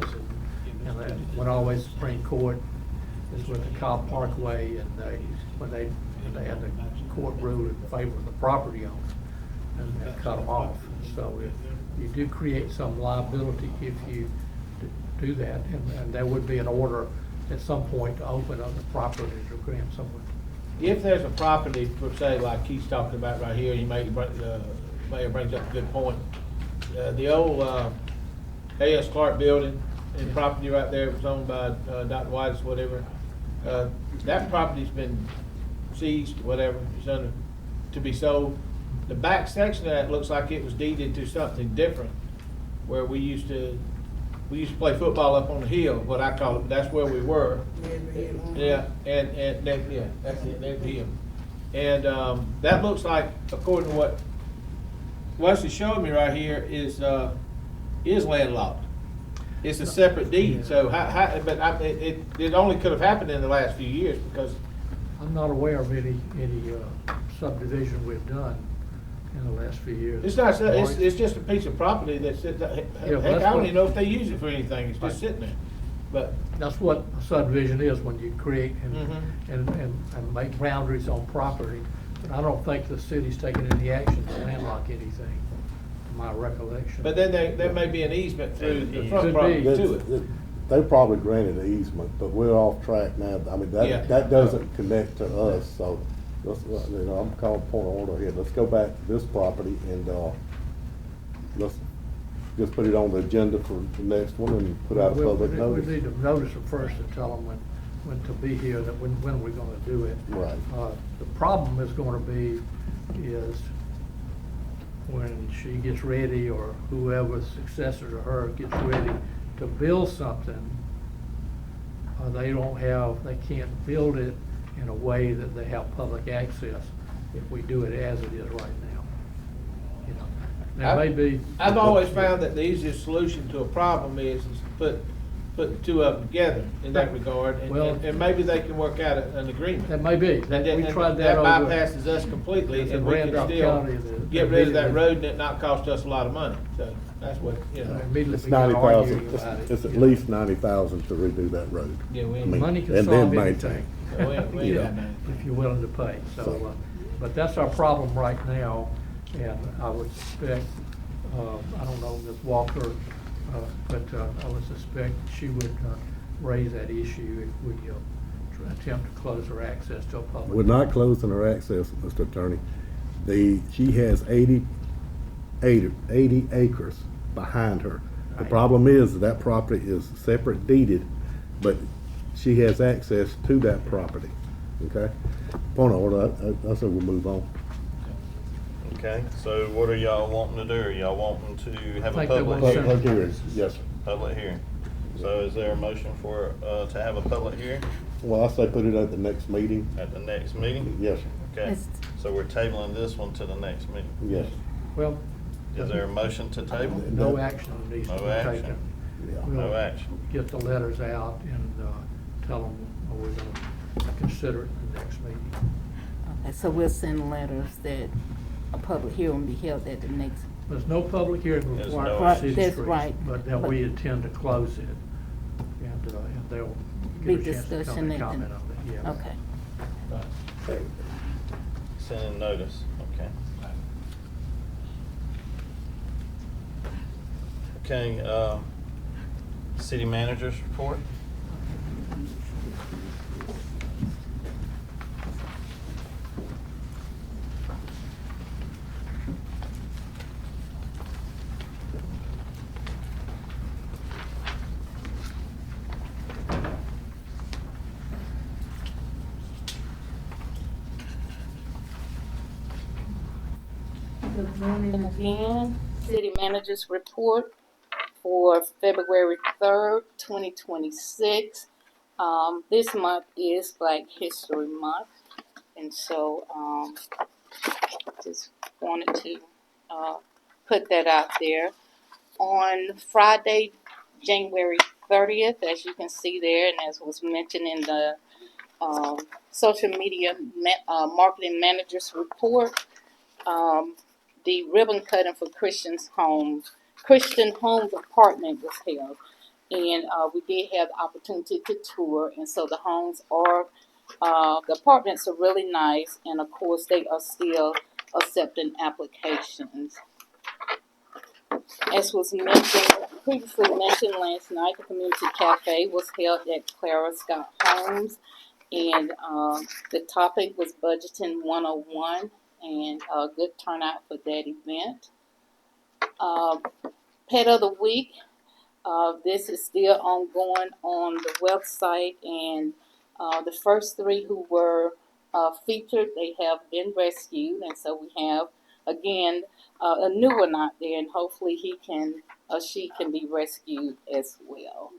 and that went all the way to Supreme Court, is with the Cobb Parkway, and when they had the court rule in favor of the property owner, and cut them off. So if you do create some liability if you do that, and there would be an order at some point to open up the property to grant someone.
If there's a property, per se, like he's talking about right here, Mayor brings up a good point. The old A.S. Clark building and property right there was owned by Dr. White's, whatever. That property's been seized, whatever, it's under, to be sold. The back section of that looks like it was deeded to something different, where we used to we used to play football up on the hill, what I call it, that's where we were. Yeah, and that, yeah, that's it, that's him. And, that looks like, according to what Wesley showed me right here, is landlocked. It's a separate deed, so but it only could have happened in the last few years, because
I'm not aware of any subdivision we've done in the last few years.
it's not, it's just a piece of property that's, heck, I don't even know if they use it for anything, it's just sitting there. But
That's what a subdivision is, when you create
Mhm.
and make boundaries on property. But I don't think the city's taken any action to landlock anything, to my recollection.
But then there may be an easement through the front
Could
property
be.
to it.
They probably granted the easement, but we're off track now. I mean,
Yeah.
that doesn't connect to us, so let's, I'm calling point of order here. Let's go back to this property and, let's just put it on the agenda for the next one and put out a public
We
notice.
need to notice them first and tell them when to be here, that when we're gonna do it.
Right.
The problem is gonna be is when she gets ready, or whoever's successor to her gets ready to build something, they can't build it in a way that they have public access if we do it as it is right now. You know, there may be.
I've always found that the easiest solution to a problem is to put the two of them together in that regard, and maybe they can work out an agreement.
That may be.
And
We tried
that
that over.
bypasses us completely,
It's in
and we can
Randolph
still
County,
get rid of that road and it not cost us a lot of money. So that's what,
It's 90,000, it's at least 90,000 to redo that road.
Yeah, we-
I mean,
Money can
and then
solve
maintain.
anything.
So we ain't
You know.
got nothing.
If you're willing to pay, so, but that's our problem right now, and I would suspect, I don't know, Ms. Walker, but I would suspect she would raise that issue if we attempt to close her access to a public.
We're not closing her access, Mr. Attorney. She has 80 acres behind her. The
Right.
problem is that property is separate deeded, but she has access to that property, okay? Point of order, I say we'll move on.
Okay, so what are y'all wanting to do? Are y'all wanting to have a
think they
public
want
hearing?
Public hearing, yes, sir.
Public hearing. So is there a motion for, to have a public hearing
Well, I say put it at the next meeting.
at the next meeting?
Yes, sir.
Okay, so we're tabling this one to the next meeting.
Yes.
Well,
Is there a motion to table?
no action needs to
No
be
action.
taken.
Yeah.
No
We'll
action.
get the letters out and tell them we're gonna consider it in the next meeting.
Okay, so we'll send letters that a public hearing be held at the next.
There's no public hearing
There's
required
no
for
action.
city
That's
streets,
right.
but then we intend to close it, and they'll
Big
get a chance to come
discussion
and
at the-
comment on it, yeah.
Okay.
Sending notice, okay. Okay, city managers report?
Good morning again. City Manager's Report for February 3rd, 2026. This month is Black History Month, and so just wanted to put that out there. On Friday, January 30th, as you can see there, and as was mentioned in the social media marketing manager's report, the ribbon cutting for Christian Homes Apartment was held, and we did have the opportunity to tour, and so the homes are, the apartments are really nice, and of course they are still accepting applications. As was previously mentioned last night, the community cafe was held at Clara Scott Homes, and the topic was Budgeting 101, and a good turnout for that event. Pet of the Week, this is still ongoing on the website, and the first 3 who were featured, they have been rescued, and so we have, again, a new one out there, and hopefully he can she can be rescued as well.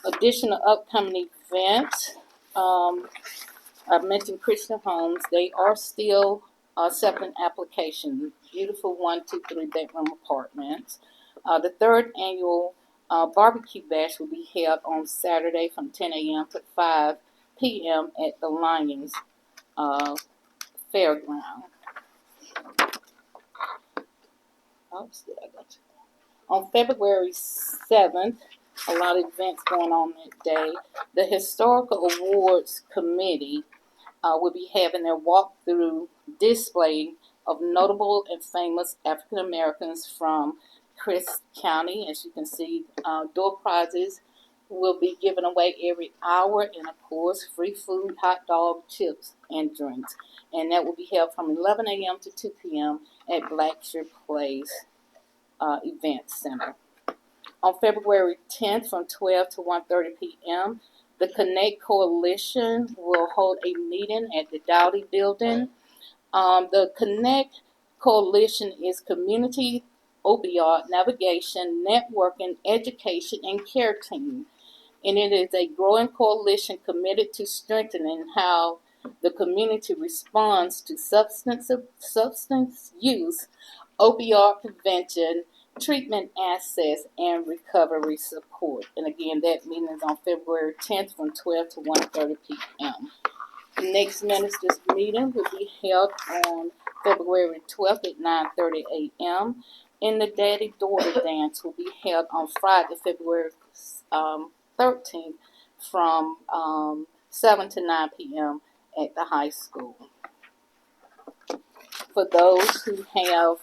Additional upcoming events. I mentioned Christian Homes. They are still accepting applications. Beautiful 1, 2, 3 bedroom apartments. The third annual barbecue bash will be held on Saturday from 10 a.m. to 5 p.m. at the Lions Fairground. Oops, did I go to? On February 7th, a lot of events going on that day. The Historical Awards Committee will be having their walkthrough display of notable and famous African Americans from Crisp County. As you can see, door prizes will be given away every hour, and of course, free food, hot dog, chips, and drinks. And that will be held from 11 a.m. to 2 p.m. at Blackshear Place Event Center. On February 10th from 12 to 1:30 p.m., the Connect Coalition will hold a meeting at the Dowdy Building. The Connect Coalition is community opioid navigation, networking, education, and care team. And it is a growing coalition committed to strengthening how the community responds to substance use, opioid prevention, treatment access, and recovery support. And again, that meeting is on February 10th from 12 to 1:30 p.m. The next ministers' meeting will be held on February 12th at 9:30 a.m. And the Daddy-Daughter Dance will be held on Friday, February 13th from 7 to 9 p.m. at the high school. For those who have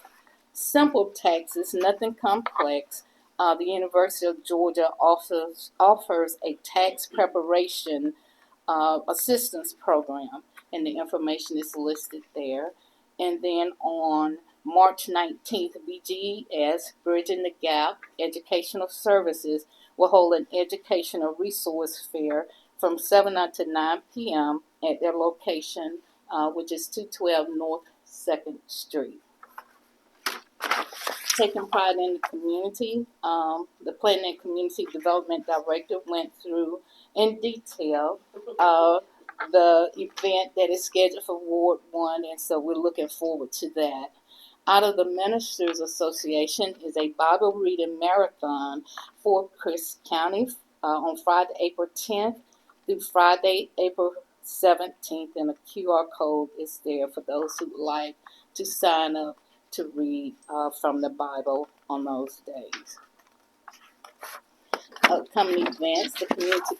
simple taxes, nothing complex, the University of Georgia offers a tax preparation assistance program, and the information is listed there. And then on March 19th, BGES, Bridging the Gap Educational Services, will hold an educational resource fair from 7 to 9 p.m. at their location, which is 212 North 2nd Street. Taking pride in the community, the Planning and Community Development Director went through in detail the event that is scheduled for Ward 1, and so we're looking forward to that. Out of the Ministers Association is a Bible reading marathon for Crisp County on Friday, April 10th through Friday, April 17th, and a QR code is there for those who would like to sign up to read from the Bible on those days. Upcoming events, the Community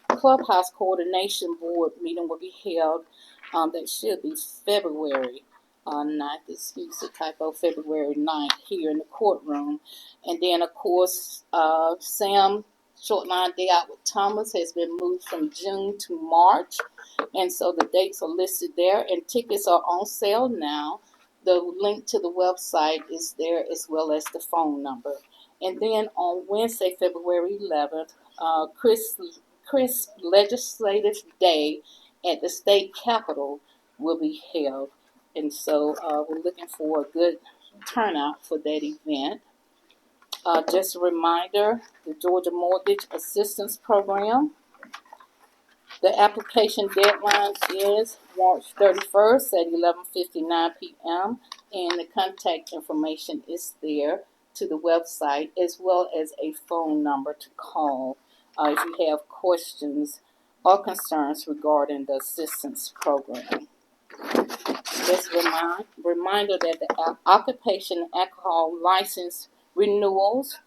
Clubhouse Coordination Board meeting will be held, that should be February 9th, excuse the typo, February 9th here in the courtroom. And then, of course, Sam Shortline Day Out with Thomas has been moved from June to March, and so the dates are listed there, and tickets are on sale now. The link to the website is there, as well as the phone number. And then on Wednesday, February 11th, Crisp Legislative Day at the state capitol will be held. And so we're looking for a good turnout for that event. Just a reminder, the Georgia Mortgage Assistance Program. The application deadline is March 31st at 11:59 p.m. and the contact information is there to the website, as well as a phone number to call if you have questions or concerns regarding the assistance program. Just a reminder that the occupation alcohol license renewals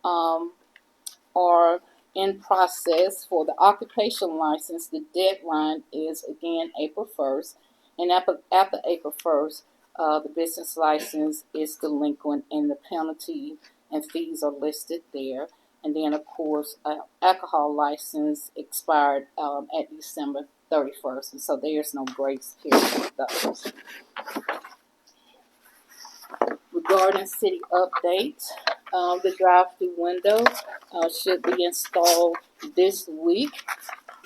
are in process. For the occupation license, the deadline is again April 1st, and after April 1st, the business license is delinquent, and the penalty and fees are listed there. And then, of course, alcohol license expired at December 31st, and so there's no grace period for those. Regarding city updates, the drive-through windows should be installed this week.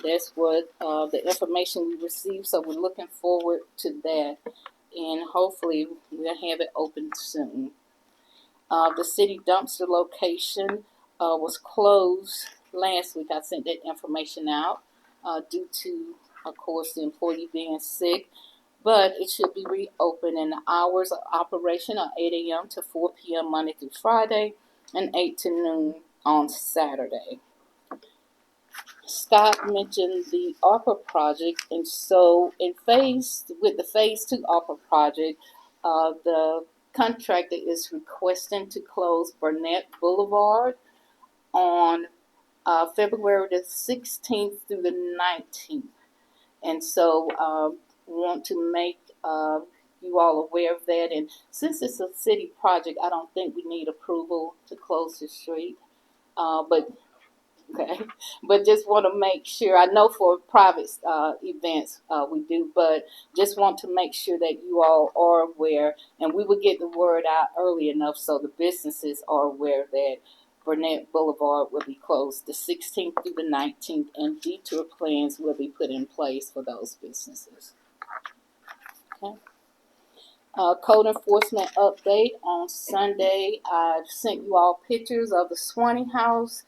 That's what the information we received, so we're looking forward to that, and hopefully we'll have it open soon. The city dumpster location was closed last week. I sent that information out due to, of course, the employee being sick. But it should be reopened, and the hours of operation are 8 a.m. to 4 p.m. Monday through Friday, and 8 to noon on Saturday. Scott mentioned the ARPA project, and so with the phase 2 ARPA project, the contractor is requesting to close Burnett Boulevard on February the 16th through the 19th. And so we want to make you all aware of that. And since it's a city project, I don't think we need approval to close the street. But just want to make sure. I know for private events we do, but just want to make sure that you all are aware, and we will get the word out early enough so the businesses are aware that Burnett Boulevard will be closed the 16th through the 19th, and detour plans will be put in place for those businesses. Okay. Code enforcement update on Sunday. I've sent you all pictures of the Swanee House.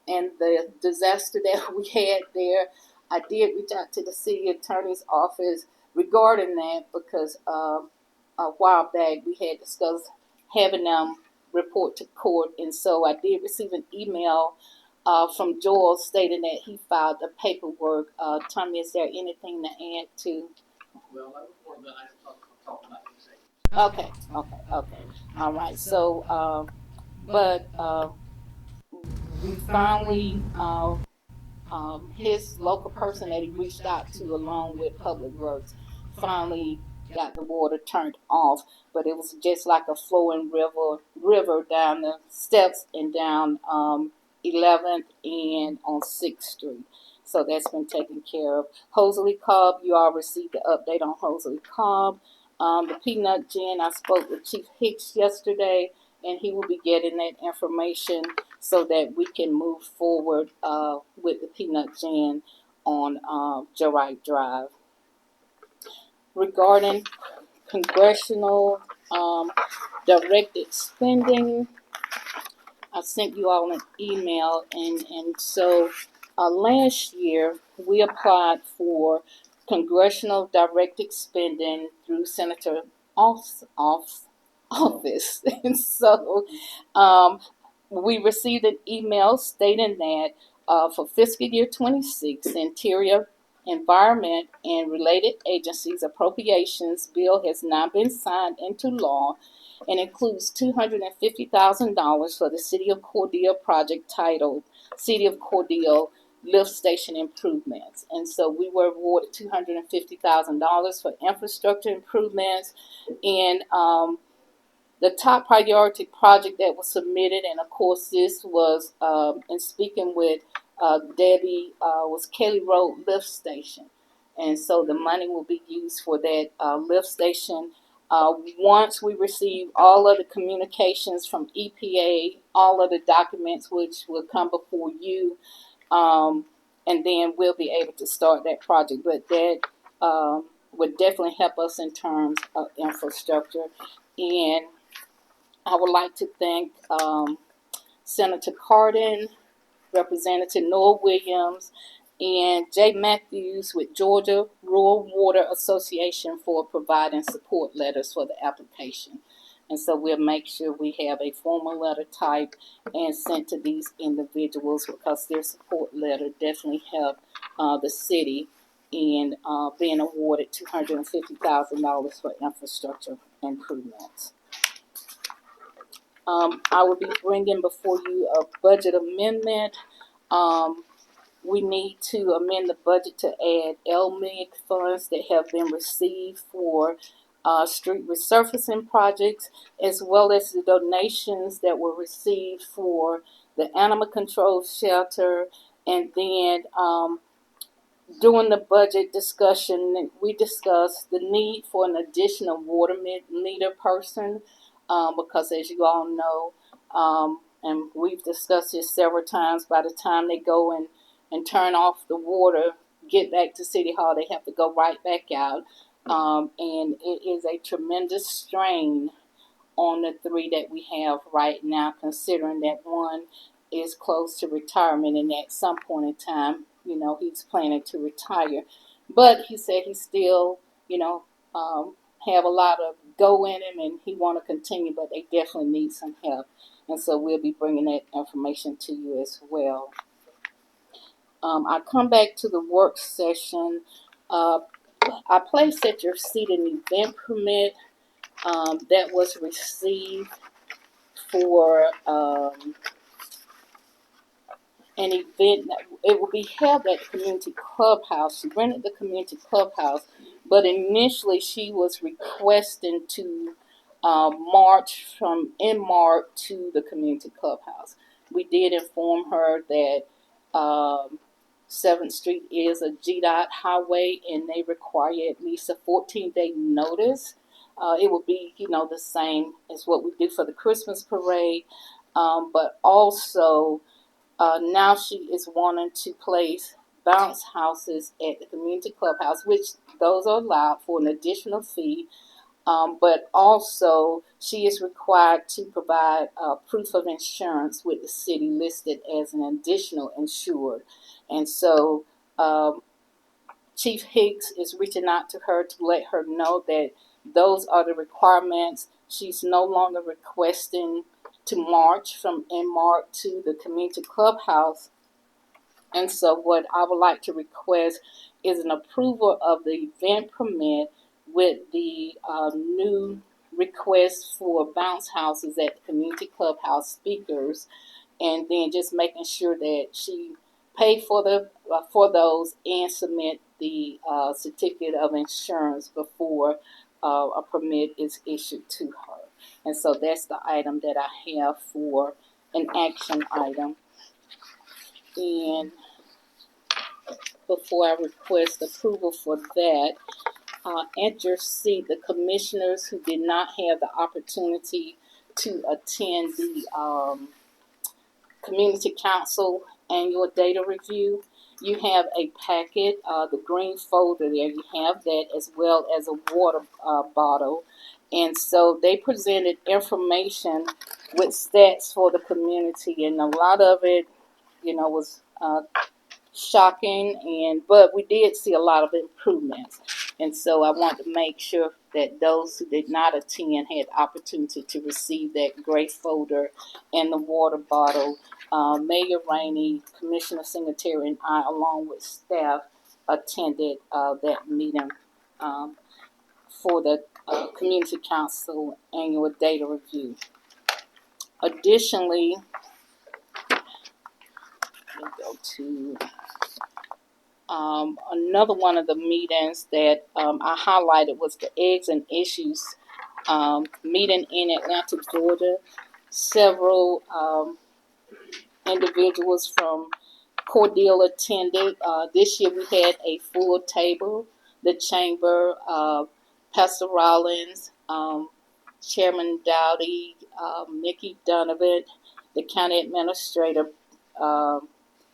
And the disaster that we had there. I did reach out to the city attorney's office regarding that because a while back we had discussed having them report to court, and so I did receive an email from Joel stating that he filed the paperwork. Tommy, is there anything to add to?
Well, that was one that I talked about.
Okay. All right. So, we finally, his local person that he reached out to along with Public Works finally got the water turned off, but it was just like a flowing river down the steps and down 11th and on 6th Street. So that's been taken care of. Hosley Cobb, you all received the update on Hosley Cobb. The Peanut Gin, I spoke with Chief Hicks yesterday, and he will be getting that information so that we can move forward with the Peanut Gin on Jarrite Drive. Regarding congressional directed spending, I sent you all an email, and so last year we applied for congressional directed spending through Senator office, and so we received an email stating that for fiscal year 26, Interior, Environment, and related agencies appropriations bill has now been signed into law and includes $250,000 for the City of Cordele project titled City of Cordele Lift Station Improvements. And so we were awarded $250,000 for infrastructure improvements, and the top priority project that was submitted, and of course this was, in speaking with Debbie, was Kelly Road Lift Station. And so the money will be used for that lift station. Once we receive all of the communications from EPA, all of the documents which will come before you, and then we'll be able to start that project. But that would definitely help us in terms of infrastructure. And I would like to thank Senator Cardin, Representative Noah Williams, and Jay Matthews with Georgia Rural Water Association for providing support letters for the application. And so we'll make sure we have a formal letter typed and sent to these individuals, because their support letter definitely helped the city in being awarded $250,000 for infrastructure improvements. I will be bringing before you a budget amendment. We need to amend the budget to add LMIG funds that have been received for street resurfacing projects, as well as the donations that were received for the animal control shelter. And then during the budget discussion, we discussed the need for an additional water meter person, because as you all know, and we've discussed this several times, by the time they go and turn off the water, get back to City Hall, they have to go right back out. And it is a tremendous strain on the three that we have right now, considering that one is close to retirement and at some point in time, he's planning to retire. But he said he still, have a lot of go in him and he want to continue, but they definitely need some help. And so we'll be bringing that information to you as well. I come back to the work session. I placed at your seat an event permit that was received for an event. It will be held at the community clubhouse. She rented the community clubhouse, but initially she was requesting to march from Inmark to the community clubhouse. We did inform her that 7th Street is a GDOT highway and they require at least a 14-day notice. It will be, the same as what we do for the Christmas parade, but also now she is wanting to place bounce houses at the community clubhouse, which those are allowed for an additional fee. But also she is required to provide proof of insurance with the city listed as an additional insured. And so Chief Hicks is reaching out to her to let her know that those are the requirements. She's no longer requesting to march from Inmark to the community clubhouse. And so what I would like to request is an approval of the event permit with the new request for bounce houses at the community clubhouse speakers, and then just making sure that she pay for those and submit the certificate of insurance before a permit is issued to her. And so that's the item that I have for an action item. And before I request approval for that, at your seat, the commissioners who did not have the opportunity to attend the Community Council annual data review, you have a packet, the green folder there. You have that as well as a water bottle. And so they presented information with stats for the community, and a lot of it, was shocking, but we did see a lot of improvements. And so I want to make sure that those who did not attend had the opportunity to receive that gray folder and the water bottle. Mayor Rainey, Commissioner Singletary, and I, along with staff, attended that meeting for the Community Council annual data review. Additionally, let me go to another one of the meetings that I highlighted was the Eggs and Issues meeting in Atlanta, Georgia. Several individuals from Cordele attended. This year we had a full table. The chamber, Pastor Rollins, Chairman Dowdy, Mickey Donovan, the county administrator,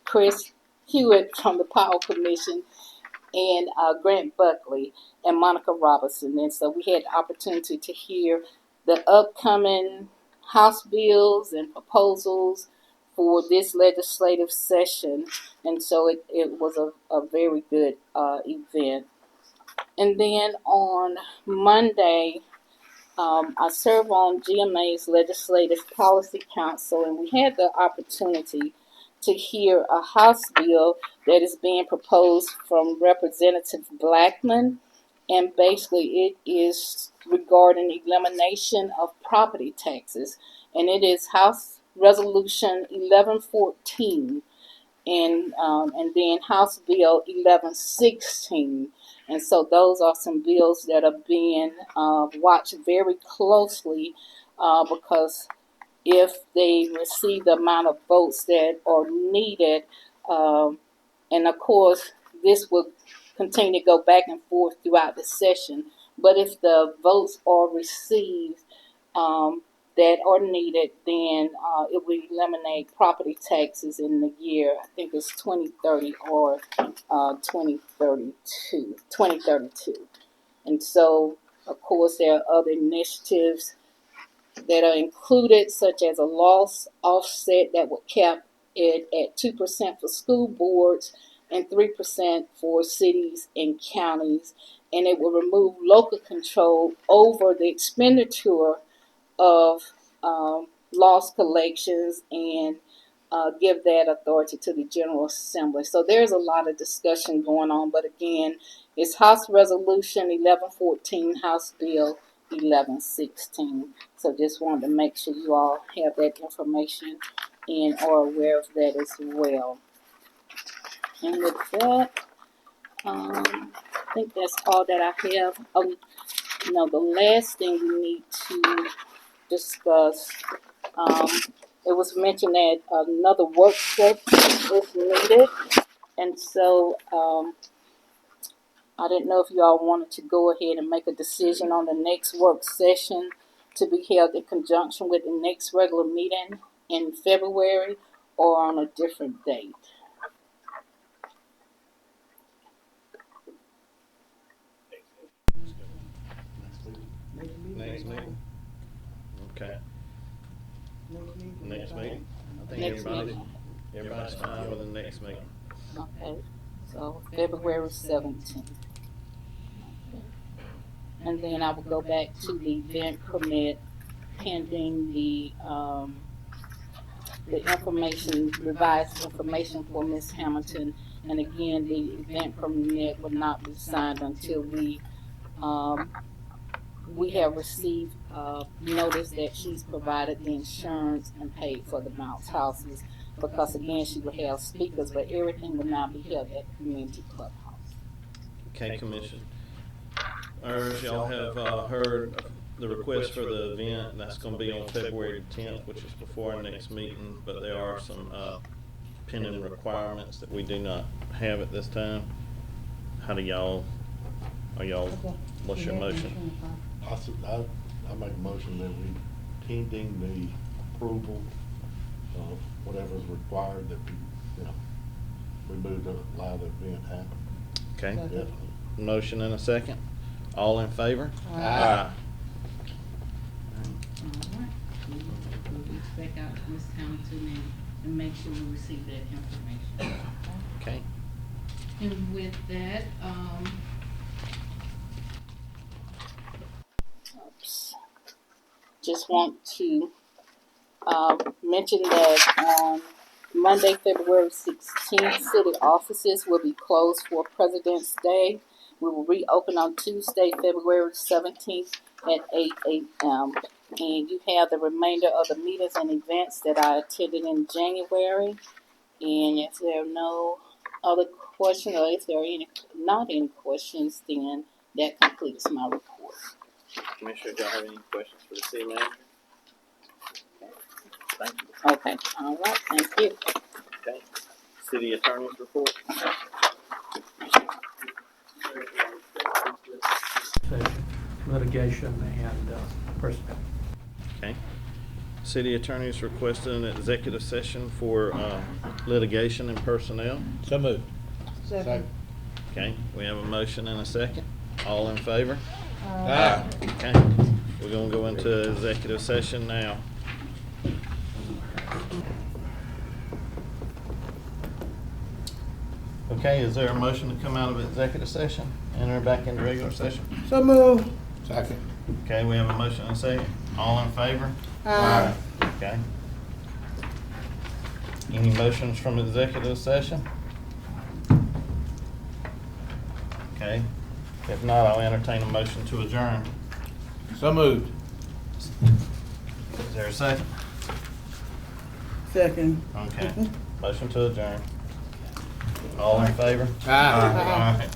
Chris Hewitt from the Powell Commission, and Grant Buckley and Monica Robinson. And so we had the opportunity to hear the upcoming House bills and proposals for this legislative session. And so it was a very good event. And then on Monday, I serve on GMA's Legislative Policy Council, and we had the opportunity to hear a House bill that is being proposed from Representative Blackman, and basically it is regarding elimination of property taxes, and it is House Resolution 1114, and then House Bill 1116. And so those are some bills that are being watched very closely because if they receive the amount of votes that are needed, and of course this will continue to go back and forth throughout the session, but if the votes are received that are needed, then it will eliminate property taxes in the year, I think it's 2030 or 2032. And so, of course, there are other initiatives that are included, such as a loss offset that would cap it at 2% for school boards and 3% for cities and counties. And it will remove local control over the expenditure of loss collections and give that authority to the General Assembly. So there's a lot of discussion going on, but again, it's House Resolution 1114, House Bill 1116. So just wanted to make sure you all have that information and are aware of that as well. And with that, I think that's all that I have. The last thing we need to discuss, it was mentioned that another work session is needed, and so I didn't know if you all wanted to go ahead and make a decision on the next work session to be held in conjunction with the next regular meeting in February or on a different date.
Next meeting? Okay. Next meeting? I think
Next meeting.
everybody's fine with the next meeting.
Okay, so February 17th. And then I will go back to the event permit pending the information, revised information for Ms. Hamilton. And again, the event permit will not be signed until we have received notice that she's provided the insurance and paid for the bounce houses. Because again, she will have speakers, but everything will now be held at the community clubhouse.
Okay, Commission. Y'all have heard the request for the event. That's going to be on February 10th, which is before our next meeting, but there are some pending requirements that we do not have at this time. What's your motion?
I make a motion that we, pending the approval of whatever is required, that we move to allow the event happen.
Okay.
Definitely.
Motion and a second. All in favor?
Aye.
Aye.
Alright, we'll reach back out to Ms. Hamilton and make sure we receive that information.
Okay.
And with that,
Just want to mention that on Monday, February 16th, city offices will be closed for President's Day. We will reopen on Tuesday, February 17th at 8 a.m. And you have the remainder of the meetings and events that I attended in January. And if there are no other questions, or if there are not any questions, then that completes my report.
Commissioner, do y'all have any questions for the city manager? Thank you.
Okay, all right, thank you.
Okay. City attorney's report.
Litigation and personnel.
Okay. City attorney's requested an executive session for litigation and personnel.
So moved.
Second.
Okay, we have a motion and a second. All in favor?
Aye.
Okay, we're gonna go into executive session now. Okay, is there a motion to come out of executive session, enter back into regular session?
So moved. Second.
Okay, we have a motion and a second. All in favor?
Aye.
Okay. Any motions from executive session? Okay, if not, I'll entertain a motion to adjourn.
So moved.
Is there a second?
Second.
Okay, motion to adjourn. All in favor?
Aye.
All right.